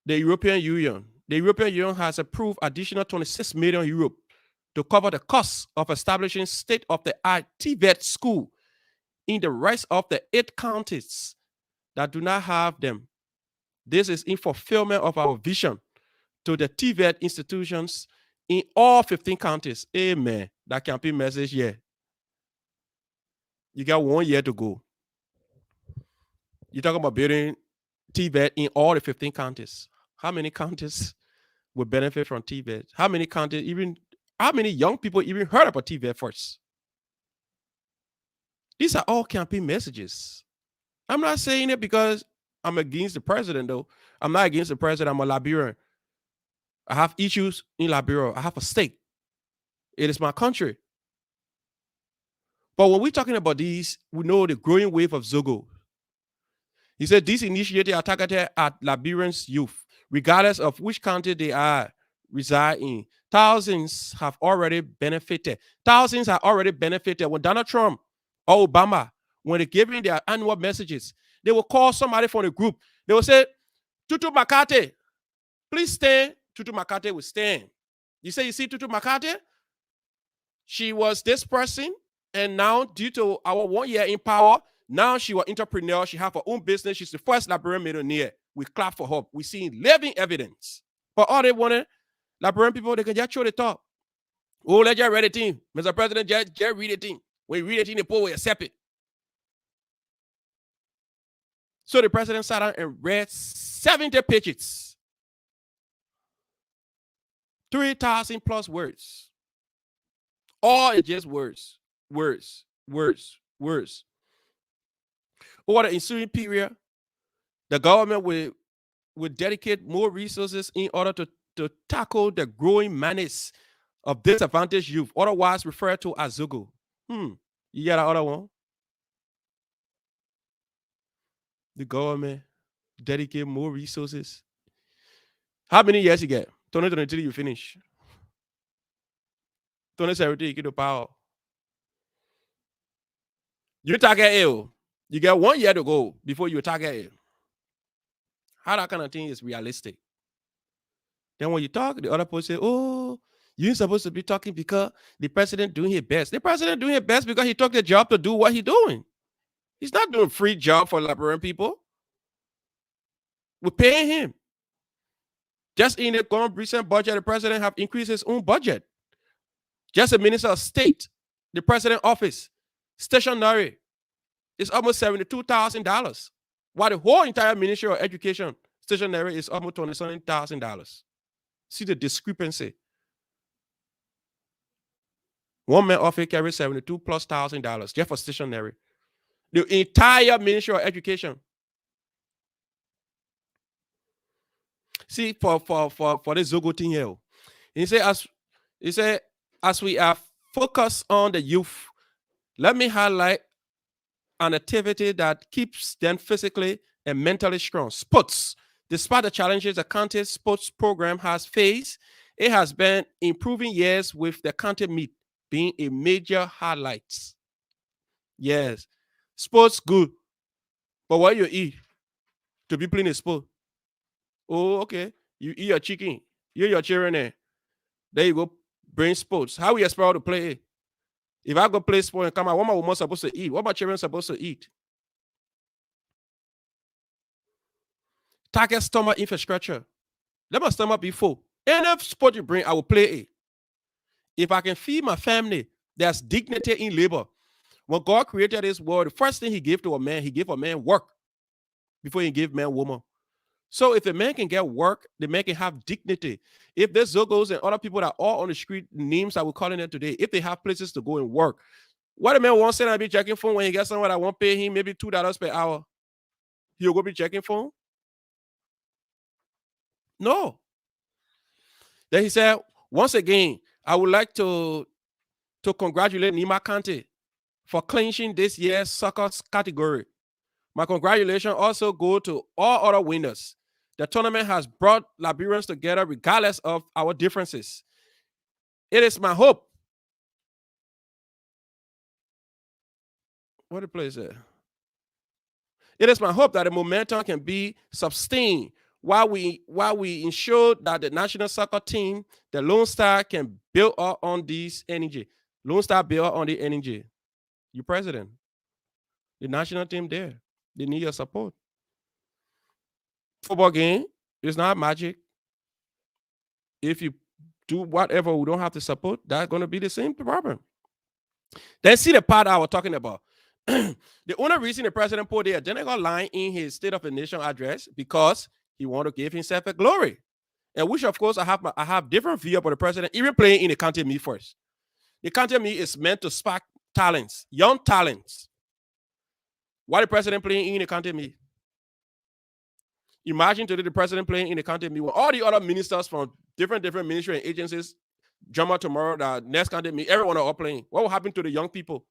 the European Union. The European Union has approved additional 26 million euro to cover the cost of establishing state-of-the-art TVET school in the rest of the 8 counties that do not have them. This is in fulfillment of our vision to the TVET institutions in all 15 counties. Amen. That campaign message here. You got 1 year to go. You're talking about building TVET in all the 15 counties. How many counties will benefit from TVET? How many young people even heard about TVET first? These are all campaign messages. I'm not saying it because I'm against the president, though. I'm not against the president. I'm a Liberian. I have issues in Liberia. I have a stake. It is my country. But when we're talking about these, we know the growing wave of Zogo. He said these initiatives are targeted at Liberians' youth, regardless of which country they reside in. Thousands have already benefited. When Donald Trump or Obama, when they're giving their annual messages, they will call somebody from the group. They will say, Tutu Makate, please stand. Tutu Makate will stand. You see Tutu Makate? She was this person, and now due to our 1 year in power, now she was entrepreneur. She have her own business. She's the first Liberian millionaire. We clap for her. We see living evidence. But all they wanted, Liberian people, they can just show the top. Oh, let's just read the thing. Mr. President, just read the thing. When you read the thing, the people will accept it. So the president sat down and read 70 pages. 3,000 plus words. All in just words. Over the ensuing period, the government will dedicate more resources in order to tackle the growing menace of disadvantaged youth, otherwise referred to as Zogo. You get that other one? The government dedicate more resources. How many years you get? 2023, you finish. 2017, you get the power. You target A. You get 1 year to go before you target A. How that kind of thing is realistic? Then when you talk, the other person say, oh, you ain't supposed to be talking because the president doing his best. The president doing his best because he took the job to do what he's doing. He's not doing a free job for Liberian people. We're paying him. Just in the recent budget, the president have increased his own budget. Just a minister of state, the president office, stationery, is almost $72,000. While the whole entire Ministry of Education stationery is almost $27,000. See the discrepancy. One man office carries $72,000+ just for stationery. The entire Ministry of Education. See, for this Zogo thing here, he said, as we are focused on the youth, let me highlight an activity that keeps them physically and mentally strong. Sports. Despite the challenges the county sports program has faced, it has been improving years with the county meet being a major highlight. Yes, sports good, but what you eat to be playing a sport? Oh, okay. You eat your chicken, you your children there. There you go, bring sports. How we expect to play it? If I go play sport and come out, what am I supposed to eat? What my children supposed to eat? Target stomach infrastructure. Let my stomach be full. Any sport you bring, I will play it. If I can feed my family, there's dignity in labor. When God created this world, the first thing he gave to a man, he gave a man work before he gave man woman. So if a man can get work, the man can have dignity. If there's Zogos and other people that are all on the street, names that we're calling them today, if they have places to go and work, what a man wants to be checking phone when he gets someone that won't pay him maybe $2 per hour, he'll go be checking phone? No. Then he said, once again, I would like to congratulate Nima Kante for clinching this year's soccer category. My congratulations also go to all other winners. The tournament has brought Liberians together regardless of our differences. It is my hope. What the place there? It is my hope that the momentum can be sustained while we ensure that the national soccer team, the Lone Star, can build up on this energy. Lone Star build on the energy. You president, the national team there, they need your support. Football game is not magic. If you do whatever, we don't have to support, that's going to be the same problem. Then see the part I was talking about. The only reason the president put the identical line in his State of the Nation address because he wanted to give himself a glory, and which of course I have different view about the president even playing in the county meet first. The county meet is meant to spark talents, young talents. Why the president playing in the county meet? Imagine today the president playing in the county meet with all the other ministers from different ministry and agencies. Jump out tomorrow, the next county meet, everyone are all playing. What will happen to the young people?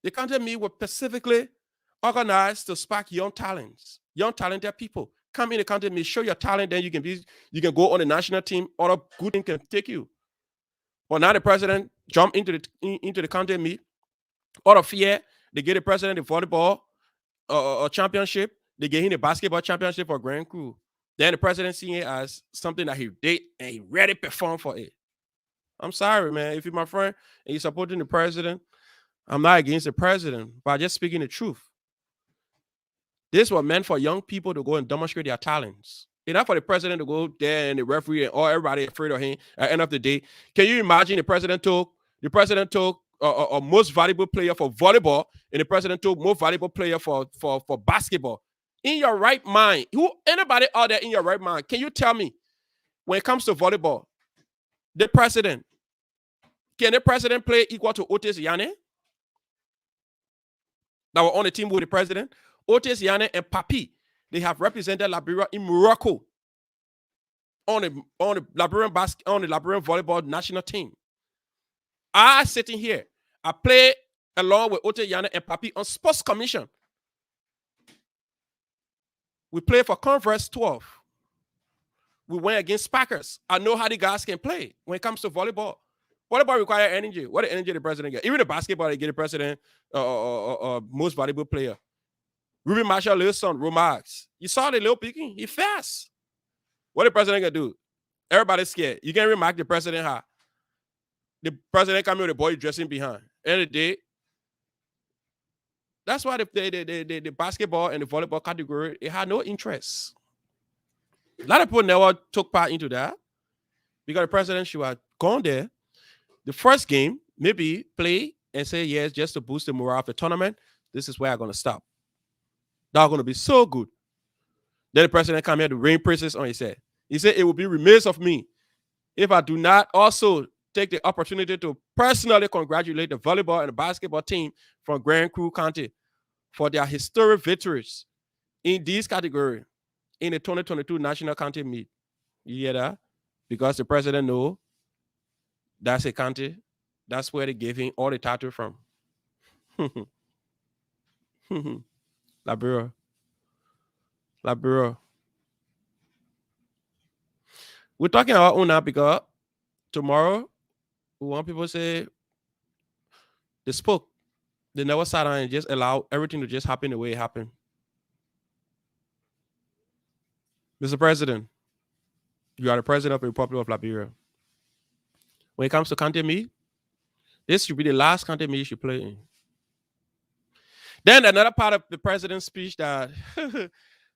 The county meet was specifically organized to spark young talents, young talented people. Come in the county meet, show your talent, then you can go on the national team. Other good thing can take you. But now the president jump into the county meet. Out of fear, they get the president the volleyball championship. They get him the basketball championship for Grand Crew. Then the president seeing it as something that he did and he ready to perform for it. I'm sorry, man. If you're my friend and you're supporting the president, I'm not against the president, but I'm just speaking the truth. This was meant for young people to go and demonstrate their talents. It's not for the president to go there and the referee and all everybody afraid of him at the end of the day. Can you imagine the president took a most valuable player for volleyball and the president took most valuable player for basketball? In your right mind, anybody out there in your right mind, can you tell me when it comes to volleyball, can the president play equal to Otis Yane? That were on the team with the president. Otis Yane and Papi, they have represented Liberia in Morocco on the Liberian volleyball national team. I sitting here, I play along with Otis Yane and Papi on sports commission. We play for Converse 12. We went against Packers. I know how the guys can play when it comes to volleyball. Volleyball requires energy. What the energy the president get? Even the basketball, they get the president most valuable player. Ruby Marshall, little son, Romax. You saw the little picking? He fast. What the president gonna do? Everybody's scared. You can't remark the president how. The president coming with the boy dressing behind. End of the day, that's why the basketball and the volleyball category, it had no interest. A lot of people never took part into that because the president should have gone there. The first game, maybe play and say, yes, just to boost the morale of the tournament. This is where I'm going to stop. That's going to be so good. Then the president come here to rain praises on his head. He said, it will be remiss of me if I do not also take the opportunity to personally congratulate the volleyball and the basketball team from Grand Crew County for their historic victories in this category in the 2022 National County Meet. You hear that? Because the president knows that's a county. That's where they gave him all the title from. Liberia. We're talking about own now because tomorrow we want people to say they spoke. They never sat down and just allowed everything to just happen the way it happened. Mr. President, you are the president of the Republic of Liberia. When it comes to county meet, this should be the last county meet you should play in. Then another part of the president's speech that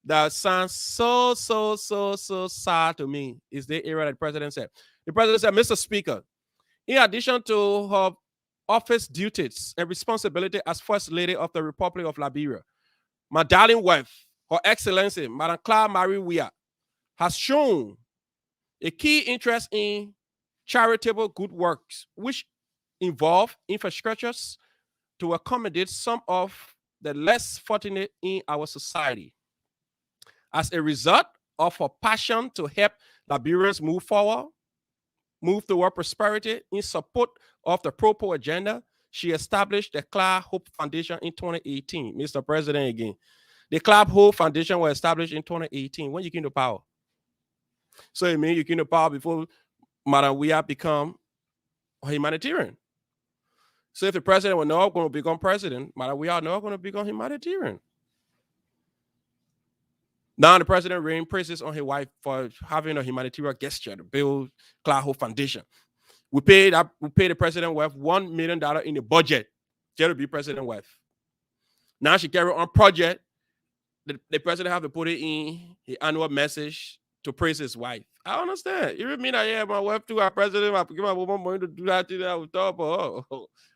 that sounds so sad to me is the area that the president said. The president said, Mr. Speaker, in addition to her office duties and responsibility as First Lady of the Republic of Liberia, my darling wife, Her Excellency, Madam Claire Marie Weah, has shown a key interest in charitable good works, which involve infrastructures to accommodate some of the less fortunate in our society. As a result of her passion to help Liberians move toward prosperity in support of the Pro agenda, she established the Claire Hope Foundation in 2018. Mr. President again. The Club Hope Foundation was established in 2018 when you came to power. So it means you came to power before Madam Weah become a humanitarian. So if the president were not going to become president, Madam Weah not going to become humanitarian. Now the president rained praises on his wife for having a humanitarian gesture to build Club Hope Foundation. We paid the president wife $1 million in the budget just to be president wife. Now she carry on project. The president have to put it in his annual message to praise his wife. I understand. You mean that, yeah, my wife too, our president, I give my woman money to do that thing that I was talking about.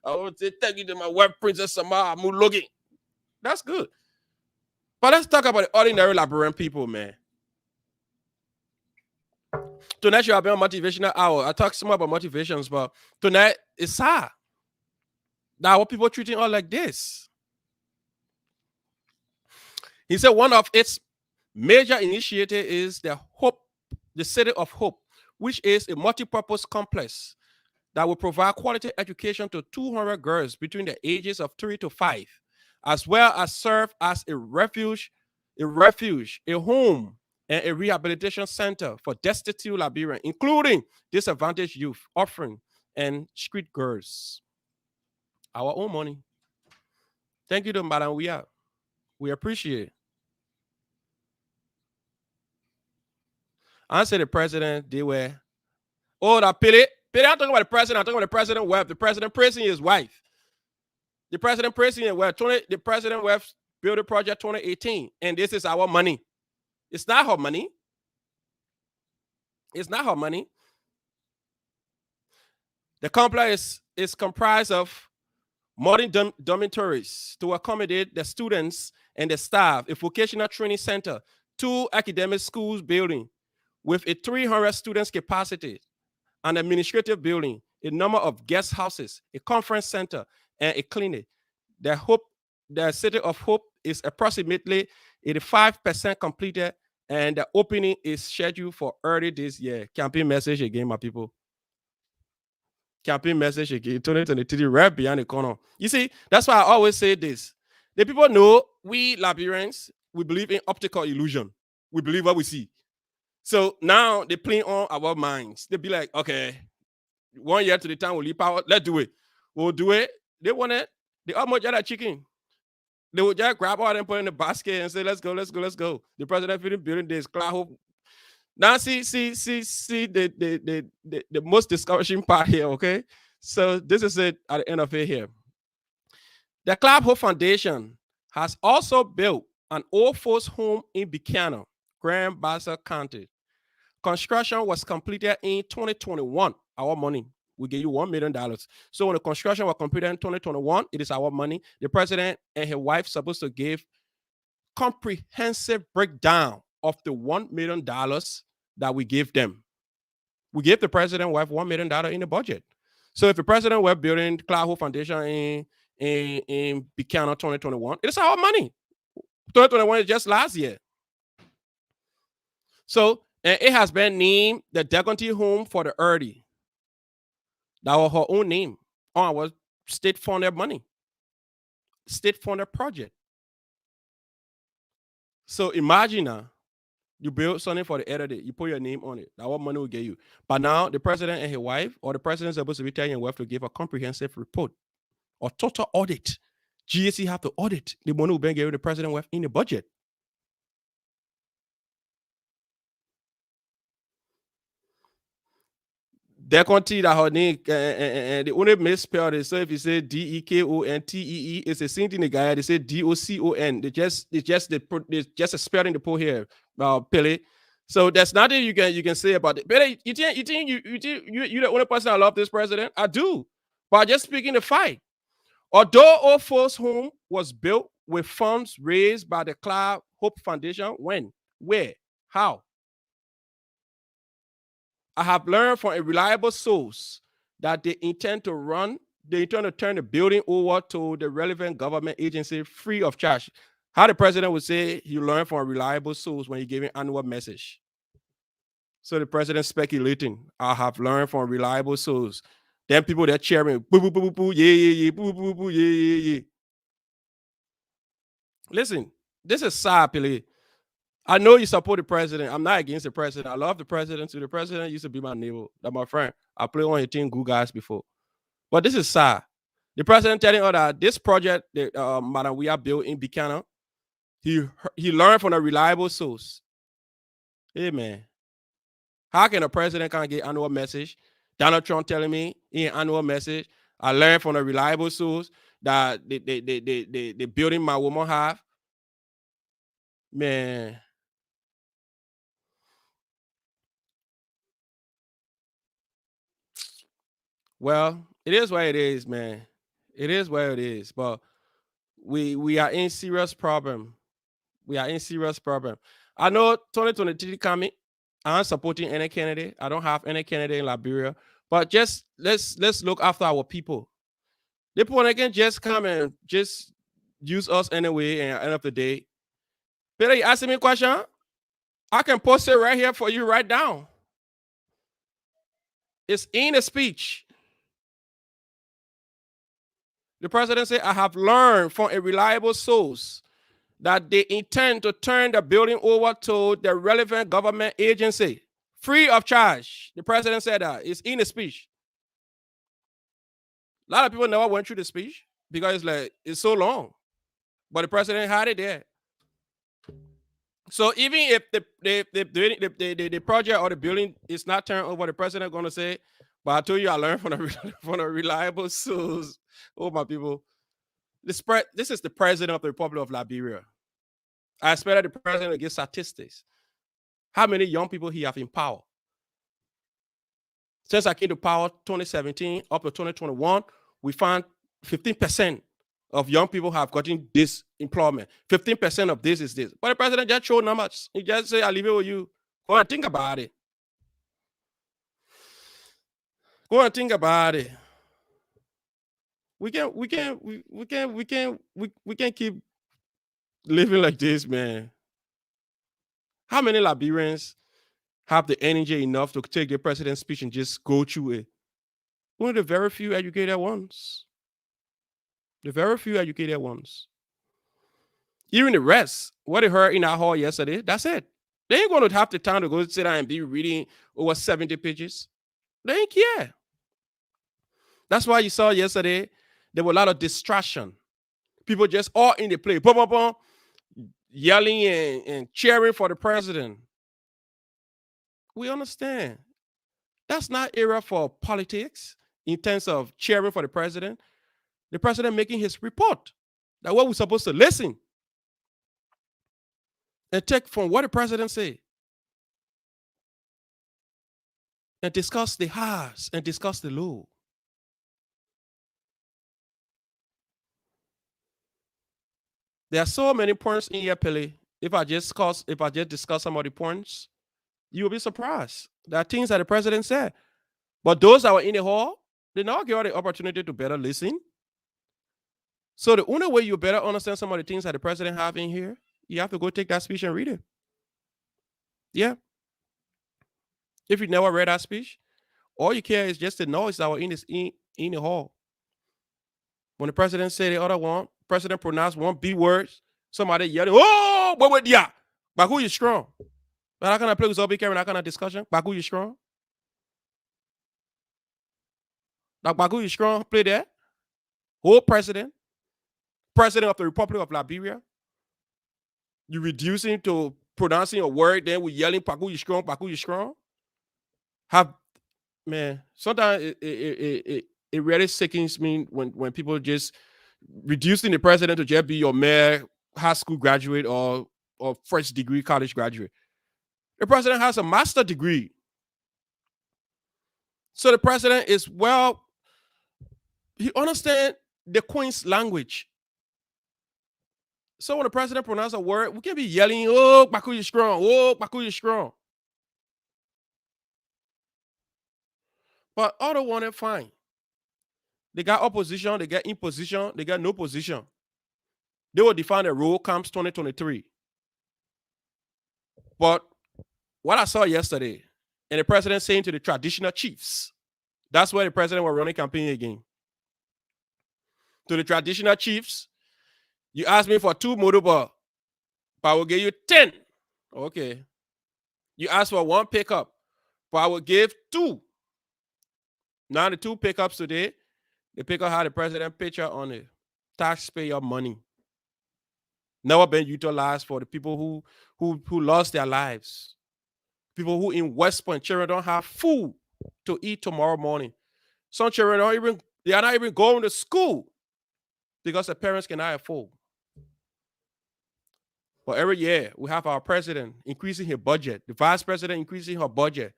I want to say thank you to my wife, Princess Samara Mulogi. That's good. But let's talk about the ordinary Liberian people, man. Tonight you have been on Motivational Hour. I talk some about motivations, but tonight it's sad. Now what people treating all like this. He said one of its major initiative is the City of Hope, which is a multi-purpose complex that will provide quality education to 200 girls between the ages of 3 to 5, as well as serve as a refuge, a home, and a rehabilitation center for destitute Liberians, including disadvantaged youth, orphan, and street girls. Our own money. Thank you to Madam Weah. We appreciate it. Answer the president, they were, oh, that Pele, I'm talking about the president, I'm talking about the president wife, the president praising his wife. The president praising his wife, the president wife built a project 2018, and this is our money. It's not her money. It's not her money. The complex is comprised of modern dormitories to accommodate the students and the staff, a vocational training center, 2 academic schools building with a 300 students capacity, an administrative building, a number of guest houses, a conference center, and a clinic. The City of Hope is approximately 85% completed, and the opening is scheduled for early this year. Campaign message again, my people. Campaign message again, 2023, right behind the corner. You see, that's why I always say this. The people know we Liberians, we believe in optical illusion. We believe what we see. So now they play on our minds. They be like, okay, 1 year to the time we'll leave power, let's do it. We'll do it. They want it. They almost got that chicken. They would just grab all and put in the basket and say, let's go. The president finished building this cloud. Now see the most discouraging part here, okay? So this is it at the end of it here. The Club Hope Foundation has also built an old folks home in Buchanan, Grand Bassa County. Construction was completed in 2021. Our money. We give you $1 million. So when the construction was completed in 2021, it is our money. The president and his wife supposed to give comprehensive breakdown of the $1 million that we give them. We gave the president wife $1 million in the budget. So if the president were building Club Hope Foundation in Buchanan 2021, it is our money. 2021 is just last year. So it has been named the Degonti Home for the Early. That was her own name on our state-funded money, state-funded project. So imagine you build something for the elderly, you put your name on it. That what money will get you. But now the president and his wife, or the president is supposed to be telling your wife to give a comprehensive report or total audit. GSC have to audit the money will be given the president wife in the budget. They continue that her name and the only misspelled it. So if you say DEKONTEE, it's the same thing the guy. They say DOCON. They just a spelling they put here, Pele. So there's nothing you can say about it. Pele, you think you the only person I love this president? I do, but just speaking the fight. Although Old Folks Home was built with funds raised by the Club Hope Foundation, when, where, how? I have learned from a reliable source that they intend to turn the building over to the relevant government agency free of charge. How the president would say he learned from a reliable source when he gave an annual message. So the president speculating, I have learned from a reliable source. Then people that cheering, boo, boo, boo, boo, boo, yeah, boo, boo, boo, yeah. Listen, This is sad, Billy. I know you support the president. I'm not against the president. I love the president. So the president used to be my neighbor, that my friend. I played on your team, good guys before. But this is sad. The president telling us that this project that Madam we are built in Buchanan, he he learned from a reliable source. Hey man, how can a president can't get annual message? Donald Trump telling me in annual message, I learned from a reliable source that the building my woman have. Man, well, it is what it is, man. It is what it is. But we are in serious problem. We are in serious problem. I know 2023 coming. I'm supporting any candidate. I don't have any candidate in Liberia. But just let's look after our people. The people they can just come and just use us anyway. And at the end of the day, Peter, you asking me a question? I can post it right here for you right now. It's in a speech. The president said, I have learned from a reliable source that they intend to turn the building over to the relevant government agency free of charge. The president said that. It's in the speech. A lot of people never went through the speech because it's like it's so long. But the president had it there. So even if the project or the building is not turned over, the president going to say, but I told you I learned from a reliable source. Oh, my people. This is the president of the Republic of Liberia. I expected the president to give statistics. How many young people he have in power? Since I came to power 2017 up to 2021, we found 15% of young people have gotten this employment. 15% of this is this. But the president just showed numbers. He just said, I'll leave it with you. Go and think about it. Go and think about it. We can't keep living like this, man. How many Liberians have the energy enough to take the president's speech and just go through it? Only the very few educated ones. The very few educated ones. Even the rest, what they heard in our hall yesterday, that's it. They ain't going to have the time to go sit down and be reading over 70 pages. They ain't care. That's why you saw yesterday, there were a lot of distraction. People just all in the play, boom, boom, boom, yelling and cheering for the president. We understand. That's not era for politics in terms of cheering for the president. The president making his report. That's what we're supposed to listen and take from what the president said and discuss the highs and discuss the low. There are so many points in here, Pele. If I just discuss some of the points, you will be surprised. There are things that the president said. But those that were in the hall, they now get the opportunity to better listen. So the only way you better understand some of the things that the president have in here, you have to go take that speech and read it. Yeah. If you never read that speech, all you care is just the noise that were in the hall. When the president said the other one, president pronounced one B words, somebody yelling, oh, what yeah. But who is strong? But how can I play with Zombie carrying that kind of discussion? Baku is strong. Like Baku is strong, play that. Whole president of the Republic of Liberia. You reducing to pronouncing a word, then we yelling, Baku is strong, Baku is strong. Man, sometimes it really sickens me when people just reducing the president to just be your mere high school graduate or first degree college graduate. The president has a master's degree. So the president is he understands the Queen's language. So when the president pronounces a word, we can be yelling, oh, Baku is strong, oh, Baku is strong. But other one is fine. They got opposition, they got imposition, they got no position. They will define the role comes 2023. But what I saw yesterday, and the president saying to the traditional chiefs, that's where the president was running campaign again. To the traditional chiefs, you asked me for 2 motorball. but I will give you 10. Okay. You ask for one pickup, but I will give 2. Now the 2 pickups today, the pickup had the president picture on it. Taxpayer money. Never been utilized for the people who lost their lives. People who in West Point, children don't have food to eat tomorrow morning. Some children they are not even going to school because the parents cannot afford. But every year we have our president increasing his budget, the vice president increasing her budget,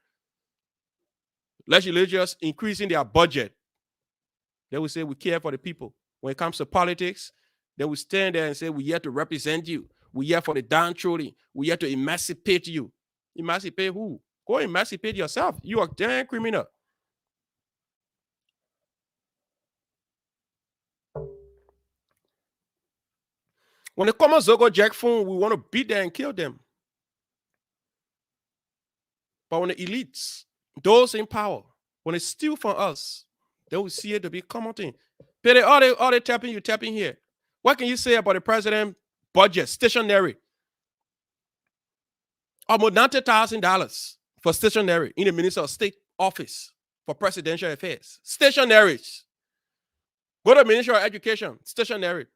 legislators increasing their budget. They will say we care for the people. When it comes to politics, they will stand there and say we here to represent you. We here for the downtrodden. We here to emancipate you. Emancipate who? Go emancipate yourself. You are damn criminal. When they come on Zogo Jack phone, we want to beat them and kill them. But when the elites, those in power, when they steal from us, they will see it to be common thing. But all they tapping here. What can you say about the president budget, stationary? Almost $90,000 for stationary in the Minister of State office for presidential affairs. Stationaries. Go to the Ministry of Education, stationary.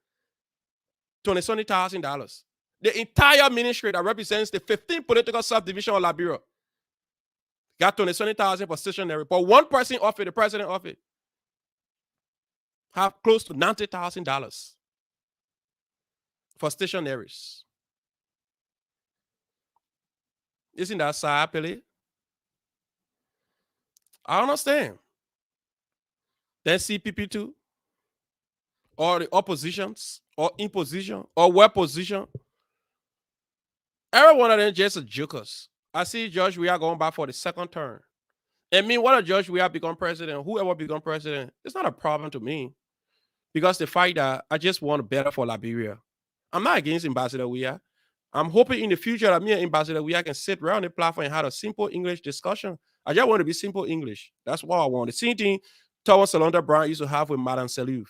$20,000. The entire ministry that represents the 15 political subdivision of Liberia got $20,000 for stationary. But one person off it, the president off it, have close to $90,000 for stationaries. Isn't that sad, Billy? I understand. Then CPP2, or the oppositions, or imposition, or well position. Every one of them just jokers. I see George Weah going back for the second term. And me, what a George Weah become president, whoever become president, it's not a problem to me. Because the fact that I just want better for Liberia. I'm not against Ambassador Weah. I'm hoping in the future that me and Ambassador Weah can sit around the platform and have a simple English discussion. I just want to be simple English. That's what I want. The same thing Thomas Salonda Brown used to have with Madame Seluf.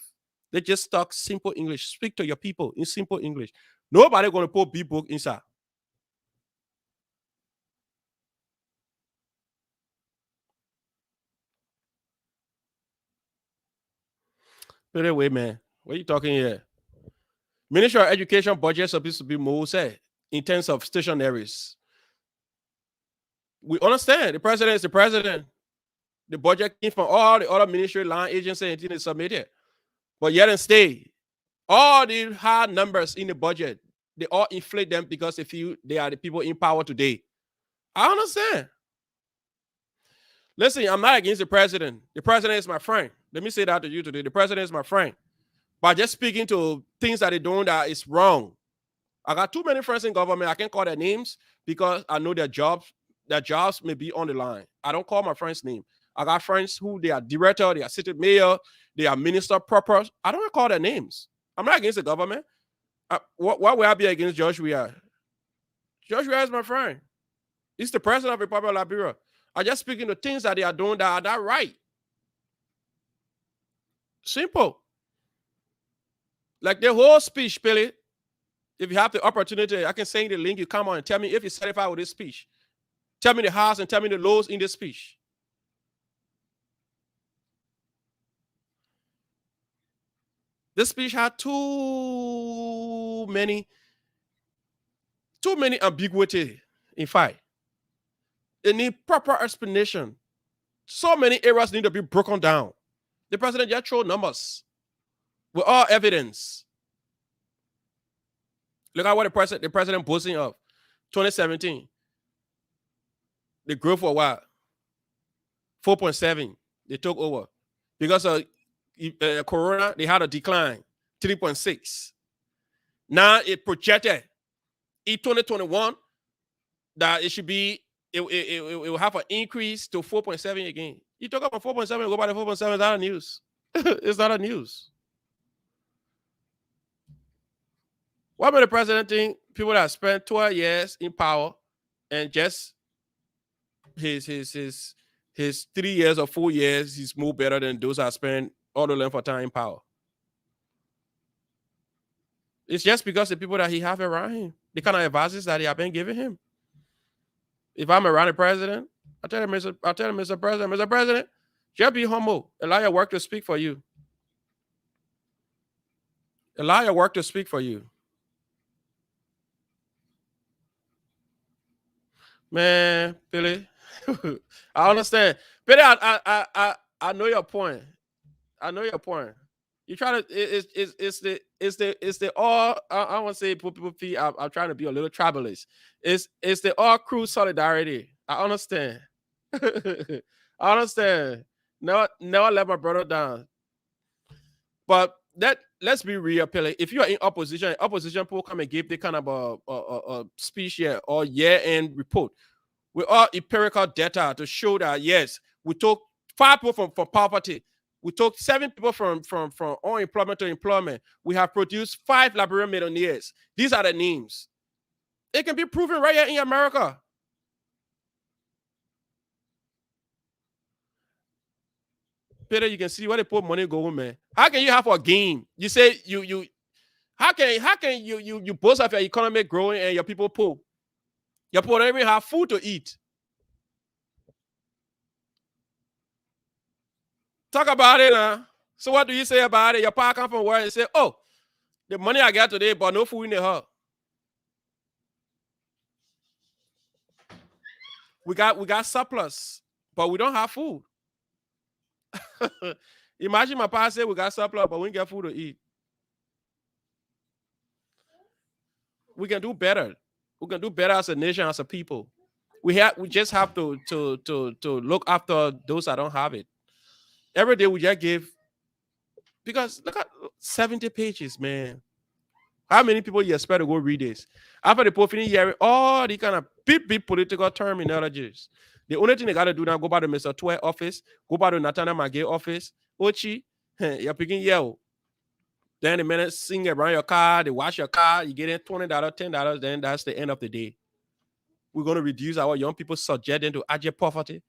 They just talk simple English. Speak to your people in simple English. Nobody going to put big book inside. But anyway, man, what are you talking here? Ministry of Education budget is supposed to be more said in terms of stationaries. We understand the president is the president. The budget came from all the other ministry line agencies and submitted. But yet and stay, all the hard numbers in the budget, they all inflate them because they feel they are the people in power today. I understand. Listen, I'm not against the president. The president is my friend. Let me say that to you today. The president is my friend. But just speaking to things that they're doing that is wrong. I got too many friends in government. I can't call their names because I know their jobs may be on the line. I don't call my friends' name. I got friends who they are director, they are city mayor, they are minister proper. I don't call their names. I'm not against the government. Why would I be against George Weah? George Weah is my friend. He's the president of the Republic of Liberia. I'm just speaking to things that they are doing that are not right. Simple. Like the whole speech, Billy. If you have the opportunity, I can send you the link. You come on and tell me if you're satisfied with this speech. Tell me the highs and tell me the lows in this speech. This speech had too many ambiguity. In fact, it needs proper explanation. So many areas need to be broken down. The president just threw numbers with all evidence. Look at what the president boasting of. 2017, the growth for what? 4.7. They took over because of Corona. They had a decline, 3.6. Now it projected in 2021 that it should be it will have an increase to 4.7 again. You talk about 4.7, go by the 4.7. It's not a news. It's not a news. What made the president think people that spent 12 years in power and just his 3 years or 4 years, he's more better than those that spent all the length of time in power? It's just because the people that he have around him. the kind of advices that they have been giving him. If I'm around the president, I tell him, Mr. President, just be humble. Allow your work to speak for you. Allow your work to speak for you. Man, Billy, I understand. Billy, I know your point. I know your point. You try to it's the all I want to say put people feet. I'm trying to be a little tribalist. It's the all crew solidarity. I understand. I understand. Never let my brother down. But let's be real, Pele. If you are in opposition people come and give the kind of a speech here or year-end report with all empirical data to show that yes, we took 5 people from poverty. We took 7 people from unemployment to employment. We have produced 5 Liberian millionaires. These are the names. It can be proven right here in America. Peter, you can see where they put money going, man. How can you have a game? You say you how can you boast of your economy growing and your people poor? Your people don't even have food to eat. Talk about it now. So what do you say about it? Your pa come from where and say, oh, the money I got today, but no food in the house. We got surplus, but we don't have food. Imagine my pa say we got surplus, but we ain't got food to eat. We can do better. We can do better as a nation, as a people. We just have to look after those that don't have it. Every day we just give, because look at 70 pages, man. How many people you expect to go read this? After the poor finish hearing all the kind of big political terminologies, the only thing they gotta do now, go by the Mr. Twe office, go by the Nathaniel Magay office, Ochi, you're picking yell. Then the minute sing around your car, they wash your car, you get in $20, $10, then that's the end of the day. We're gonna reduce our young people subject into abject poverty,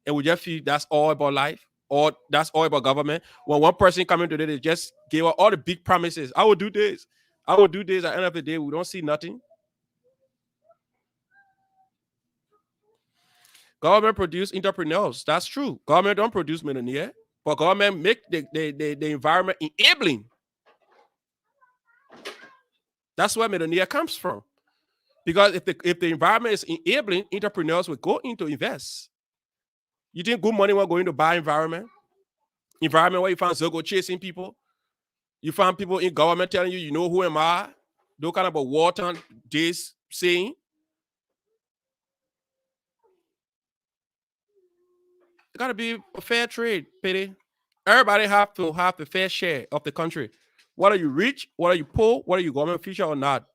and we just feel that's all about life, or that's all about government. When one person coming today, they just gave us all the big promises. I will do this. I will do this. At the end of the day, we don't see nothing. Government produce entrepreneurs. That's true. Government don't produce millionaires, but government make the environment enabling. That's where millionaire comes from. Because if the environment is enabling, entrepreneurs will go in to invest. You think good money will go into buy environment? Environment where you find Zogo chasing people. You find people in government telling you, you know who am I? Those kind of a Wharton days saying. It gotta be a fair trade, Petty. Everybody have to have the fair share of the country. Whether you rich, whether you poor, whether you government official or not.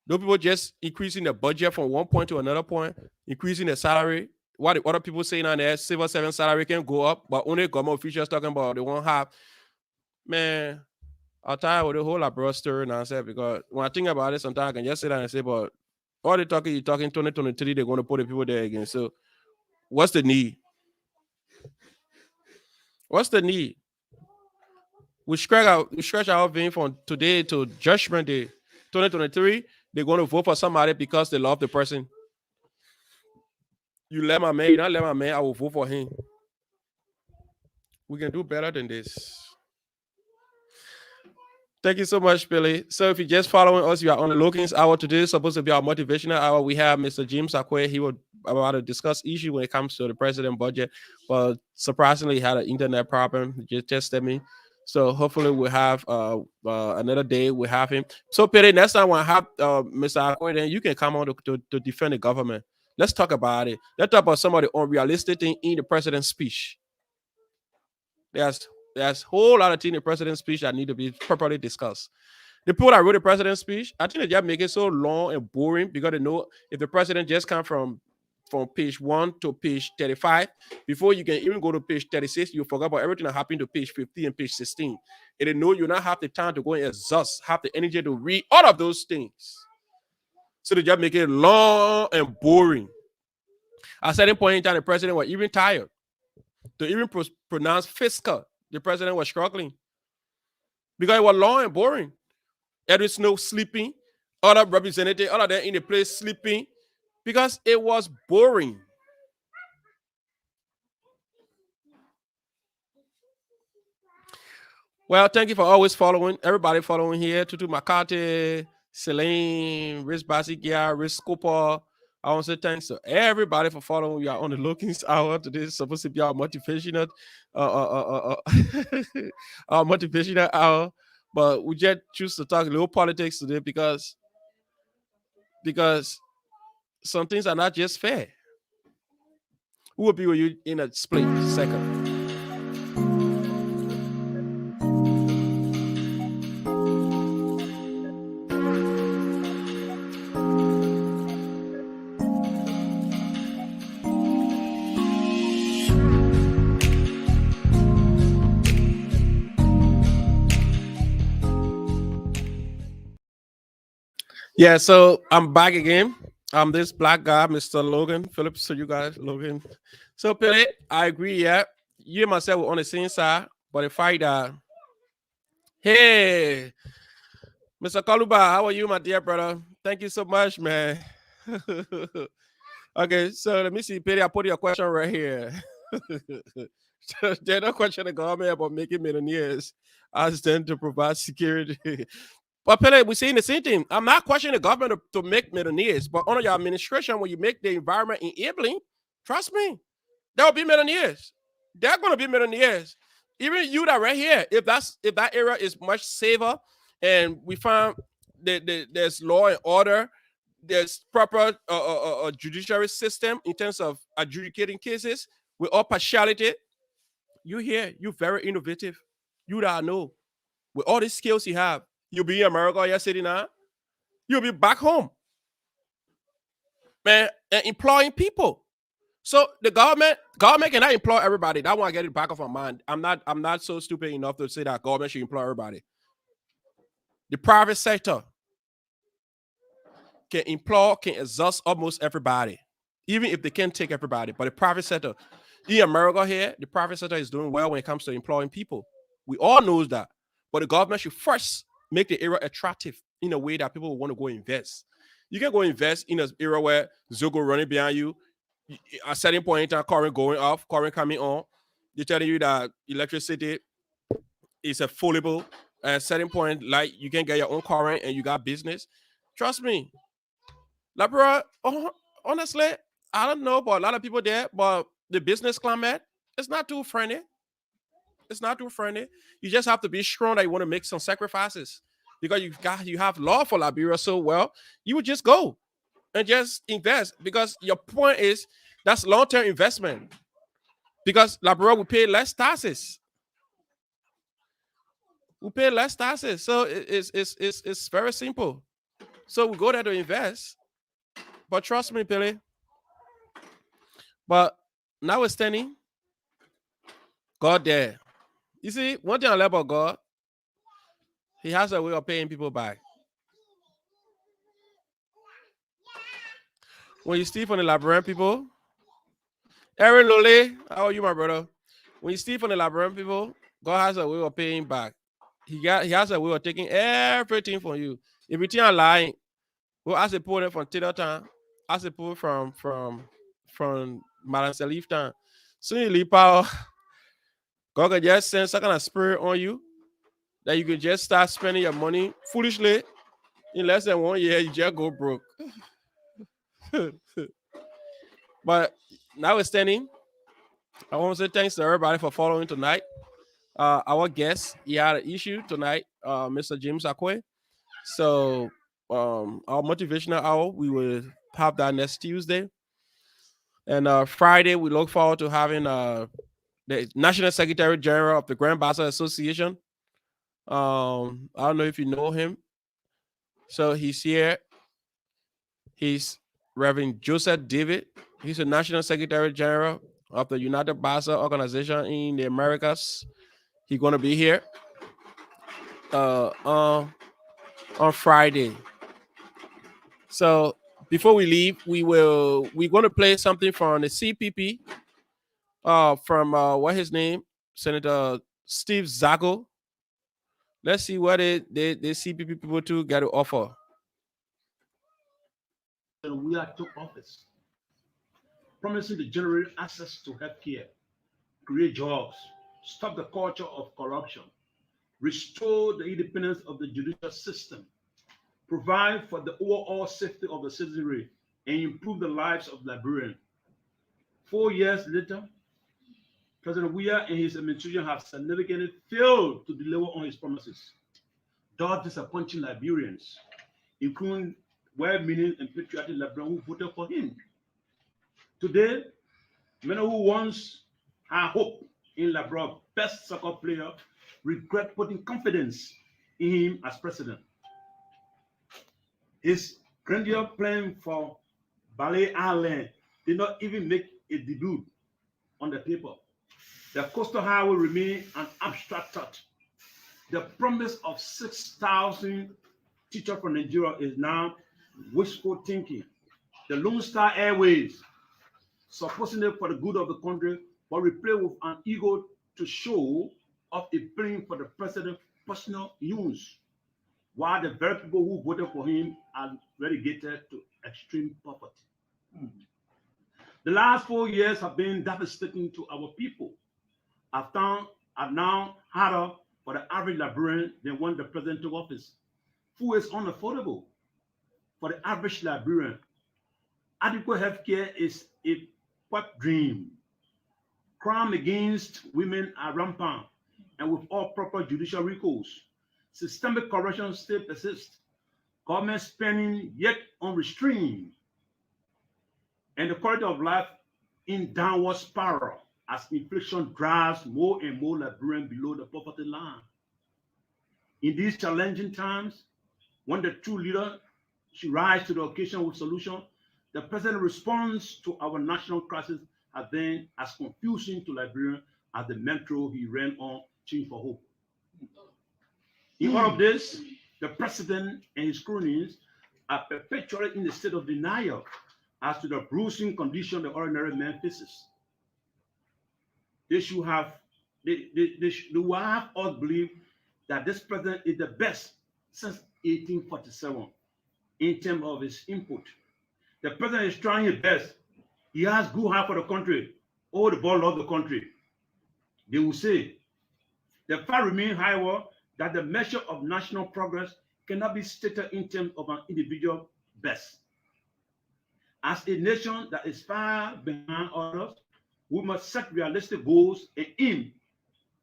Those people just increasing the budget from one point to another point, increasing the salary. What the other people saying on there, civil servant salary can go up, but only government officials talking about they won't have. Man, I'll tire with the whole abroad story nonsense, because when I think about it, sometimes I can just sit down and say, but all the talking, you talking 2023, they're going to put the people there again. So what's the need? What's the need? We stretch our vein from today to Judgment Day, 2023. They're going to vote for somebody because they love the person. You let my man, you don't let my man, I will vote for him. We can do better than this. Thank you so much, Billy. So if you're just following us, you are on the Logan's Hour. Today is supposed to be our motivational hour. We have Mr. James Akwe. He will about to discuss issue when it comes to the president budget, but surprisingly he had an internet problem. Just tested me. So hopefully we'll have another day we'll have him. So Billy, next time when I have Mr. Akwe, then you can come on to defend the government. Let's talk about it. Let's talk about some of the unrealistic thing in the president's speech. There's a whole lot of things in the president's speech that need to be properly discussed. The people that wrote the president's speech, I think they just make it so long and boring because they know if the president just come from page 1 to page 35, before you can even go to page 36, you forget about everything that happened to page 15 and page 16. And they know you not have the time to go and exhaust, have the energy to read all of those things. So they just make it long and boring. At a certain point in time, the president was even tired. To even pronounce fiscal, the president was struggling because it was long and boring. There is no sleeping. Other representatives, all of them in the place sleeping because it was boring. Well, thank you for always following. Everybody following here. Tutu Makate, Celine, Riz Basigia, Riz Cooper. I want to say thanks to everybody for following. We are on the Lookings Hour. Today is supposed to be our motivational, our motivational hour. But we just choose to talk a little politics today because some things are not just fair. We will be with you in a split second. Yeah, so I'm back again. I'm this black guy, Mr. Logan Phillips. So you guys, Logan. So Pele, I agree. Yeah, you and myself were on the same side, but the fight that. Hey, Mr. Kaluba, how are you, my dear brother? Thank you so much, man. Okay, so let me see, Pele. I put your question right here. There's no question the government about making millionaires. Ask them to provide security. But Pele, we're saying the same thing. I'm not questioning the government to make millionaires, but under your administration, when you make the environment enabling, trust me, there will be millionaires. They're going to be millionaires. Even you that right here, if that area is much safer, and we find that there's law and order, there's proper judiciary system in terms of adjudicating cases with all partiality. You here, you very innovative. You that I know, with all these skills you have, you'll be in America, you're sitting now. You'll be back home, man, and employing people. So the government cannot employ everybody. That one I get it back off my mind. I'm not so stupid enough to say that government should employ everybody. The private sector can exhaust almost everybody, even if they can't take everybody. But the private sector, in America here, the private sector is doing well when it comes to employing people. We all knows that. But the government should first make the area attractive in a way that people will want to go invest. You can go invest in an area where Zogo running behind you. At a certain point in time, current going off, current coming on. They're telling you that electricity is affordable. At a certain point, like you can get your own current and you got business. Trust me. Like, bro, honestly, I don't know about a lot of people there, but the business climate is not too friendly. It's not too friendly. You just have to be strong that you want to make some sacrifices because you have law for Liberia so well. You would just go and just invest because your point is that's long term investment. Because Liberia will pay less taxes. We pay less taxes, so it's very simple. So we go there to invest. But trust me, Billy. But notwithstanding, God there. You see, one thing I love about God, He has a way of paying people back. When you steal from the Liberian people, Aaron Lole, how are you, my brother? When you steal from the Liberian people, God has a way of paying back. He has a way of taking everything from you. If you think I'm lying, well, as a pull from Taylor Town, as a pull from Madam Salif Town. Soon you leave power, God can just send some kind of spirit on you that you can just start spending your money foolishly. In less than 1 year, you just go broke. But notwithstanding, I want to say thanks to everybody for following tonight. Our guest, he had an issue tonight, Mr. James Akwe. So our motivational hour, we will have that next Tuesday. And Friday, we look forward to having the National Secretary General of the Grand Bassa Association. I don't know if you know him. So he's here. He's Reverend Joseph David. He's the National Secretary General of the United Bassa Organization in the Americas. He's going to be here uh, on, on Friday. So before we leave, we're going to play something from the CPP. From what his name, Senator Steve Zago. Let's see what the CPP people too got to offer. President Weah took office, promising to generate access to healthcare, create jobs, stop the culture of corruption, restore the independence of the judicial system, provide for the overall safety of the citizenry, and improve the lives of Liberians. 4 years later, President Weah and his administration have significantly failed to deliver on his promises, thus disappointing Liberians, including well-meaning and patriotic Liberians who voted for him. Today, many who once had hope in Liberia's best soccer player regret putting confidence in him as president. His grandeur plan for Ballet Island did not even make a debut on the paper. The coastal highway remained an abstract thought. The promise of 6,000 teachers from Nigeria is now wishful thinking. The Lone Star Airways, supposedly for the good of the country, but replaced with an ego to show off a plane for the president's personal use, while the very people who voted for him are relegated to extreme poverty. The last 4 years have been devastating to our people. Are now harder for the average Liberian than when the president took office. Food is unaffordable for the average Liberian. Adequate health care is a pipe dream. Crime against women are rampant, and with all proper judicial recourse, systemic corruption still persists. Government spending yet unrestrained, and the quality of life in downward spiral as inflation drives more and more Liberians below the poverty line. In these challenging times, when the true leader should rise to the occasion with solution, the president's response to our national crisis has been as confusing to Liberians as the metro he ran on Change for Hope. In all of this, the president and his cronies are perpetually in a state of denial as to the bruising condition the ordinary man faces. They should have, they will have us believe that this president is the best since 1847 in terms of his input. The president is trying his best. He has good heart for the country. All the ball love the country. They will say, the fact remains, however, that the measure of national progress cannot be stated in terms of an individual best. As a nation that is far behind others, we must set realistic goals and aim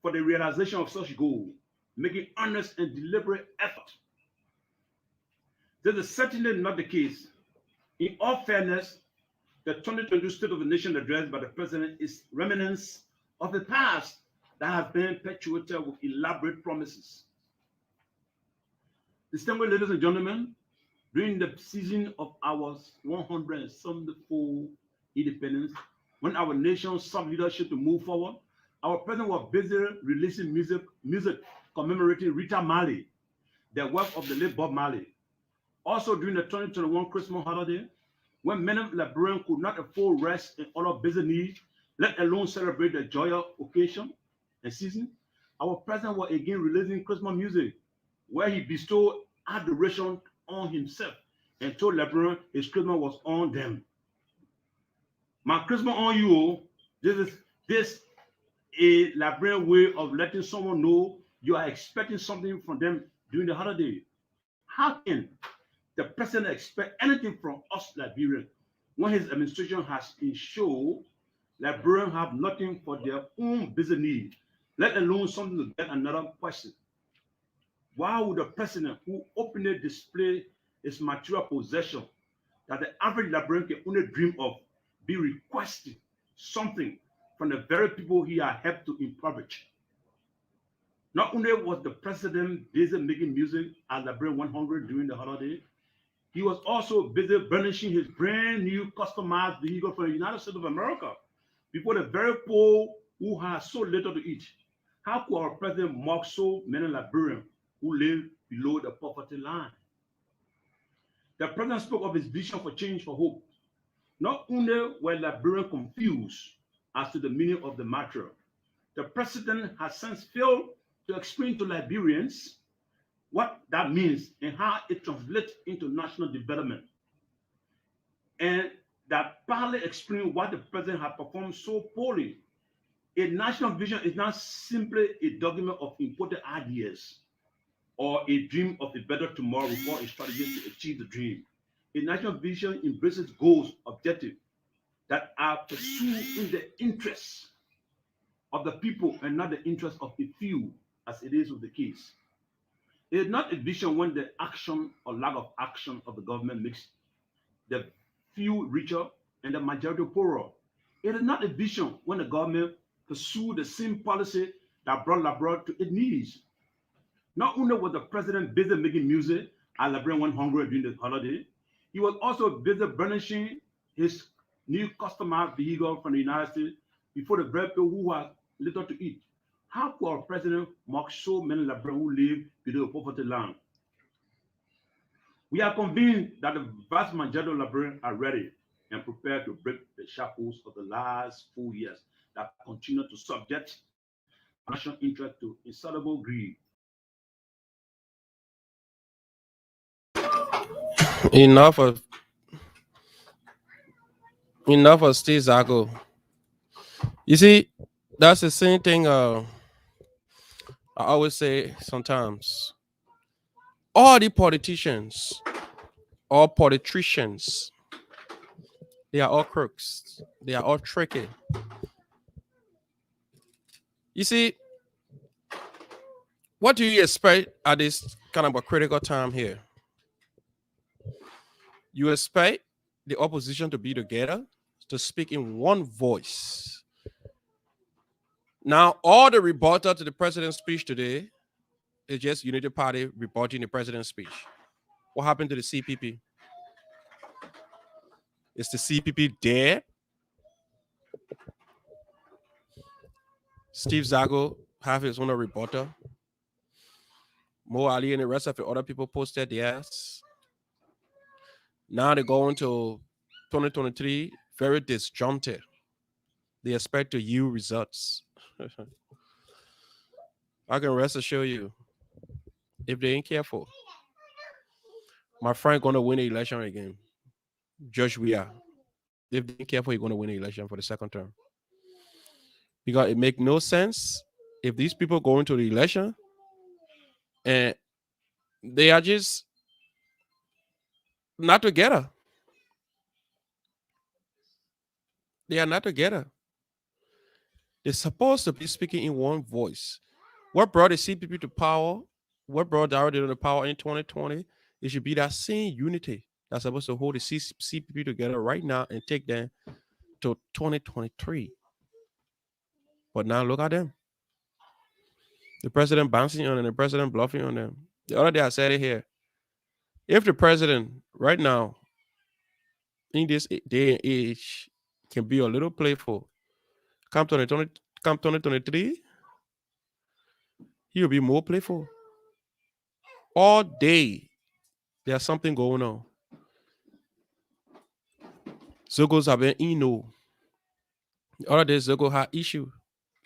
for the realization of such goals, making honest and deliberate effort. This is certainly not the case. In all fairness, the 2022 State of the Nation address by the president is remnants of the past that have been perpetuated with elaborate promises. Distinguished ladies and gentlemen, during the season of our 174th independence, when our nation sought leadership to move forward, our president was busy releasing music commemorating Rita Marley, the wife of the late Bob Marley. Also during the 2021 Christmas holiday, when many Liberians could not afford rest and other busy needs, let alone celebrate the joyous occasion and season, our president was again releasing Christmas music, where he bestowed adoration on himself and told Liberians his Christmas was on them. My Christmas on you. This a Liberian way of letting someone know you are expecting something from them during the holiday. How can the president expect anything from us Liberians when his administration has ensured Liberians have nothing for their own business needs, let alone something to get another question? Why would the president who openly display his material possession that the average Liberian can only dream of be requesting something from the very people he has helped to impoverish? Not only was the president busy making music as Liberian 100 during the holiday, he was also busy burnishing his brand new customized vehicle for the United States of America before the very poor who had so little to eat. How could our president mock so many Liberians who live below the poverty line? The president spoke of his vision for change for hope. Not only were Liberians confused as to the meaning of the matter, the president has since failed to explain to Liberians what that means and how it translates into national development. and that partly explains why the president has performed so poorly. A national vision is not simply a document of important ideas or a dream of a better tomorrow before a strategy to achieve the dream. A national vision embraces goals, objectives that are pursued in the interests of the people and not the interests of a few, as it is with the case. It is not a vision when the action or lack of action of the government makes the few richer and the majority poorer. It is not a vision when the government pursue the same policy that brought Labrador to its knees. Not only was the president busy making music and Labrador went hungry during the holiday, he was also busy burnishing his new customized vehicle from the United States before the very people who had little to eat. How could our president mock so many Labrador who live below the poverty line? We are convinced that the vast majority of Liberians are ready and prepared to break the shackles of the last 4 years that continue to subject our national interest to insoluble greed. Enough of Steve Zago. You see, that's the same thing. I always say sometimes. All the politicians, all politicians, they are all crooks. They are all tricky. You see, what do you expect at this kind of a critical time here? You expect the opposition to be together, to speak in one voice. Now, all the rebuttal to the president's speech today is just Unity Party rebutting the president's speech. What happened to the CPP? Is the CPP dead? Steve Zago have his own rebuttal. Mo Ali and the rest of the other people posted theirs. Now they're going to 2023 very disjointed. They expect to yield results. I can rest assure you, if they ain't careful, my friend gonna win the election again. Josh Weah. If they ain't careful, he's gonna win the election for the second term. Because it make no sense if these people go into the election and they are just not together. They are not together. They're supposed to be speaking in one voice. What brought the CPP to power? What brought Darrell to power in 2020? It should be that same unity that's supposed to hold the CPP together right now and take them to 2023. But now look at them. The president bouncing on them, the president bluffing on them. The other day I said it here. If the president right now, in this day and age, can be a little playful, come 2023, he'll be more playful. All day, there's something going on. Zogos have been Eno. The other day, Zogo had issue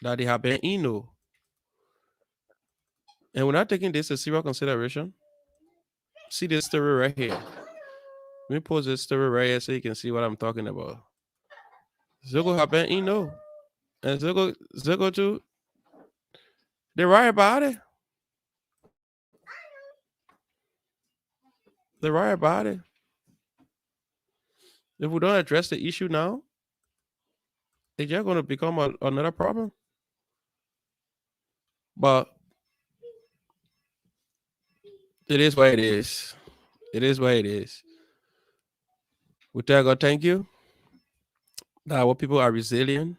that they have been Eno. And we're not taking this as serious consideration. See this story right here. Let me pause this story right here so you can see what I'm talking about. Zogo have been Eno. And Zogo too, they're right about it. They're right about it. If we don't address the issue now, it's just going to become another problem. But it is what it is. It is what it is. We tell God thank you that our people are resilient,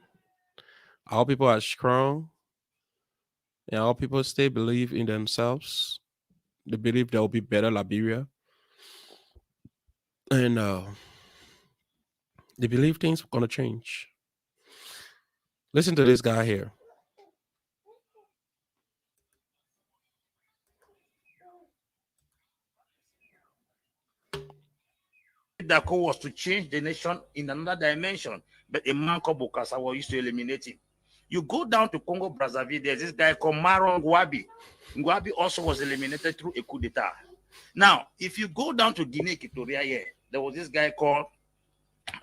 our people are strong, and our people stay believe in themselves. They believe there will be better Liberia. And they believe things are going to change. Listen to this guy here. That goal was to change the nation in another dimension, but a man called Bukasawa used to eliminate him. You go down to Congo Brazzaville, there's this guy called Maron Ngwabi. Ngwabi also was eliminated through a coup d'etat. Now, if you go down to Guinea Equatorial here, there was this guy called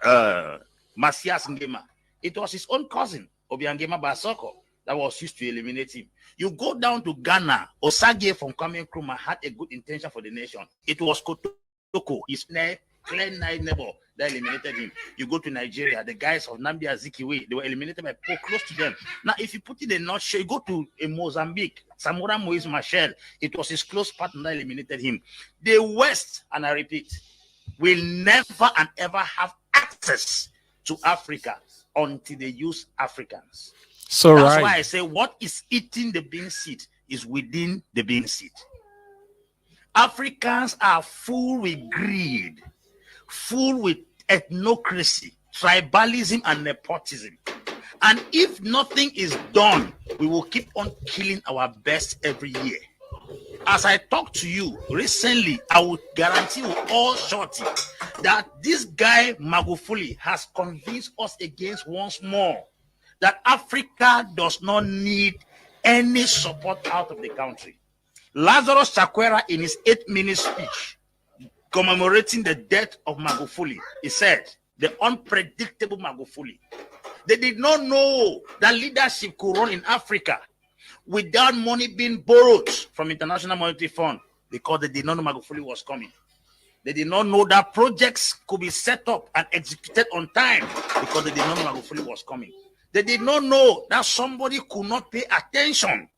Masias Ngema. It was his own cousin, Obiangema Basoko, that was used to eliminate him. You go down to Ghana, Osage from Kwame Nkrumah had a good intention for the nation. It was Kotoko, his clear neighbor, that eliminated him. You go to Nigeria, the guys of Nambia Zikiwe, they were eliminated by people close to them. Now, if you put it in a nutshell, you go to Mozambique, Samora Moise Machel, it was his close partner that eliminated him. The West, and I repeat, will never and ever have access to Africa until they use Africans. So That's why I say what is eating the bean seed is within the bean seed. Africans are full with greed, full with ethnocracy, tribalism, and nepotism. And if nothing is done, we will keep on killing our best every year. As I talk to you recently, I will guarantee you all shorty that this guy Magufuli has convinced us against once more that Africa does not need any support out of the country. Lazarus Chakwera, in his 8-minute speech commemorating the death of Magufuli, he said, the unpredictable Magufuli. They did not know that leadership could run in Africa without money being borrowed from International Monetary Fund, because they did not know Magufuli was coming. They did not know that projects could be set up and executed on time, because they did not know Magufuli was coming. They did not know that somebody could not pay attention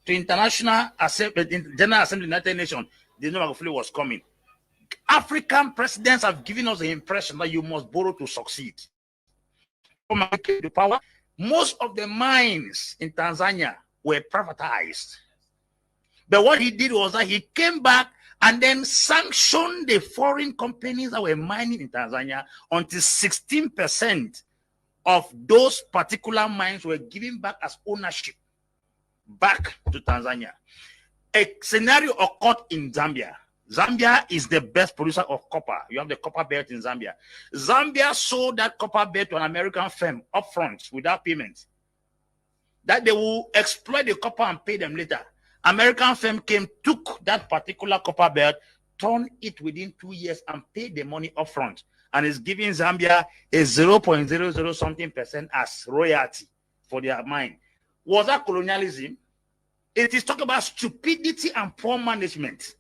to General Assembly of the United Nations. They did not know Magufuli was coming. African presidents have given us the impression that you must borrow to succeed. The power, most of the mines in Tanzania were privatized. But what he did was that he came back and then sanctioned the foreign companies that were mining in Tanzania until 16% of those particular mines were given back as ownership back to Tanzania. A scenario occurred in Zambia. Zambia is the best producer of copper. You have the copper belt in Zambia. Zambia sold that copper belt to an American firm upfront without payment, that they will exploit the copper and pay them later. American firm came, took that particular copper belt, turned it within 2 years and paid the money upfront, and is giving Zambia a 0.00 something % as royalty for their mine. Was that colonialism? It is talking about stupidity and poor management.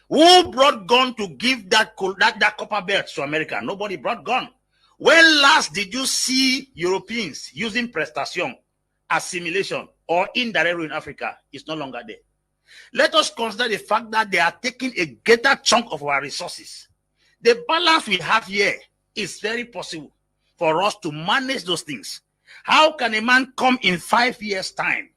Who brought gun to give that copper belt to America? Nobody brought gun. When last did you see Europeans using prestation, assimilation, or indirect rule in Africa? It's no longer there. Let us consider the fact that they are taking a greater chunk of our resources. The balance we have here is very possible for us to manage those things. How can a man come in 5 years' time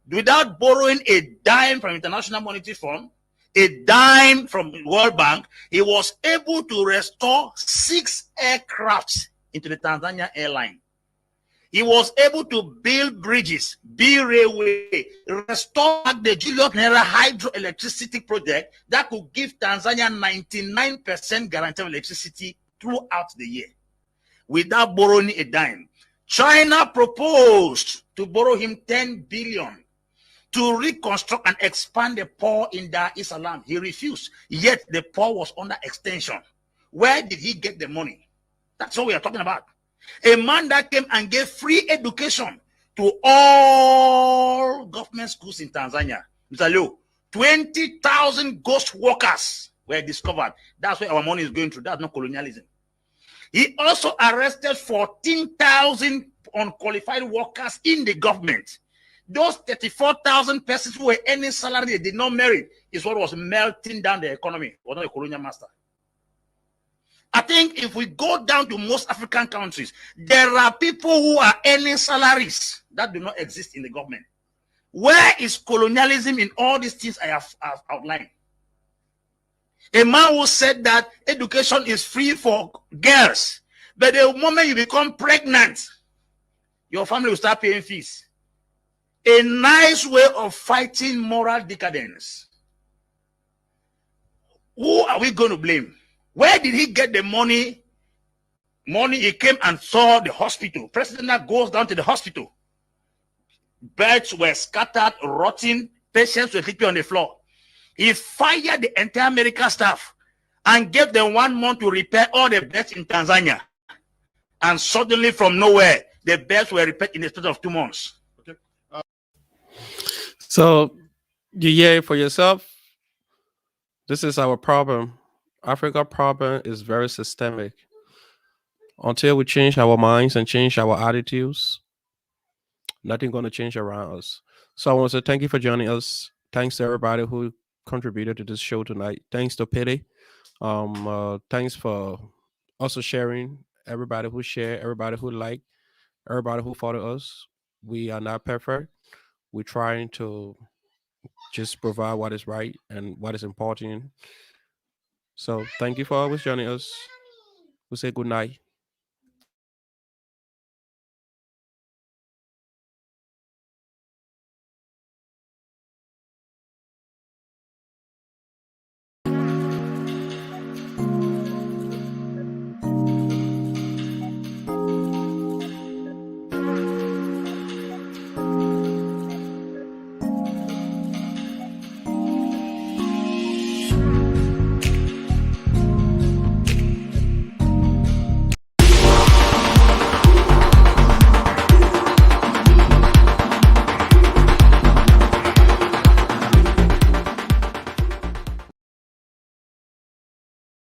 without borrowing a dime from International Monetary Fund, a dime from World Bank? He was able to restore 6 aircrafts into the Tanzania airline. He was able to build bridges, build railway, restore the Julius Nyerere hydroelectricity project that could give Tanzania 99% guarantee of electricity throughout the year without borrowing a dime. China proposed to borrow him 10 billion to reconstruct and expand the port in Dar es Salaam. He refused, yet the port was under extension. Where did he get the money? That's what we are talking about. A man that came and gave free education to all government schools in Tanzania. Mr. Leo, 20,000 ghost workers were discovered. That's where our money is going through. That's not colonialism. He also arrested 14,000 unqualified workers in the government. Those 34,000 persons who were earning salary they did not merit is what was melting down the economy. Was not a colonial master. I think if we go down to most African countries, there are people who are earning salaries that do not exist in the government. Where is colonialism in all these things I have outlined? A man who said that education is free for girls, but the moment you become pregnant, your family will start paying fees. A nice way of fighting moral decadence. Who are we going to blame? Where did he get the money? He came and saw the hospital. President that goes down to the hospital. Beds were scattered, rotting. Patients were sleeping on the floor. He fired the entire medical staff and gave them 1 month to repair all the beds in Tanzania. And suddenly from nowhere, the beds were repaired in the space of 2 months. So you hear it for yourself. This is our problem. Africa problem is very systemic. Until we change our minds and change our attitudes, nothing going to change around us. So I want to say thank you for joining us. Thanks to everybody who contributed to this show tonight. Thanks to Pity. Thanks for also sharing. Everybody who share, everybody who like, everybody who follow us. We are not perfect. We're trying to just provide what is right and what is important. So thank you for always joining us. We say good night.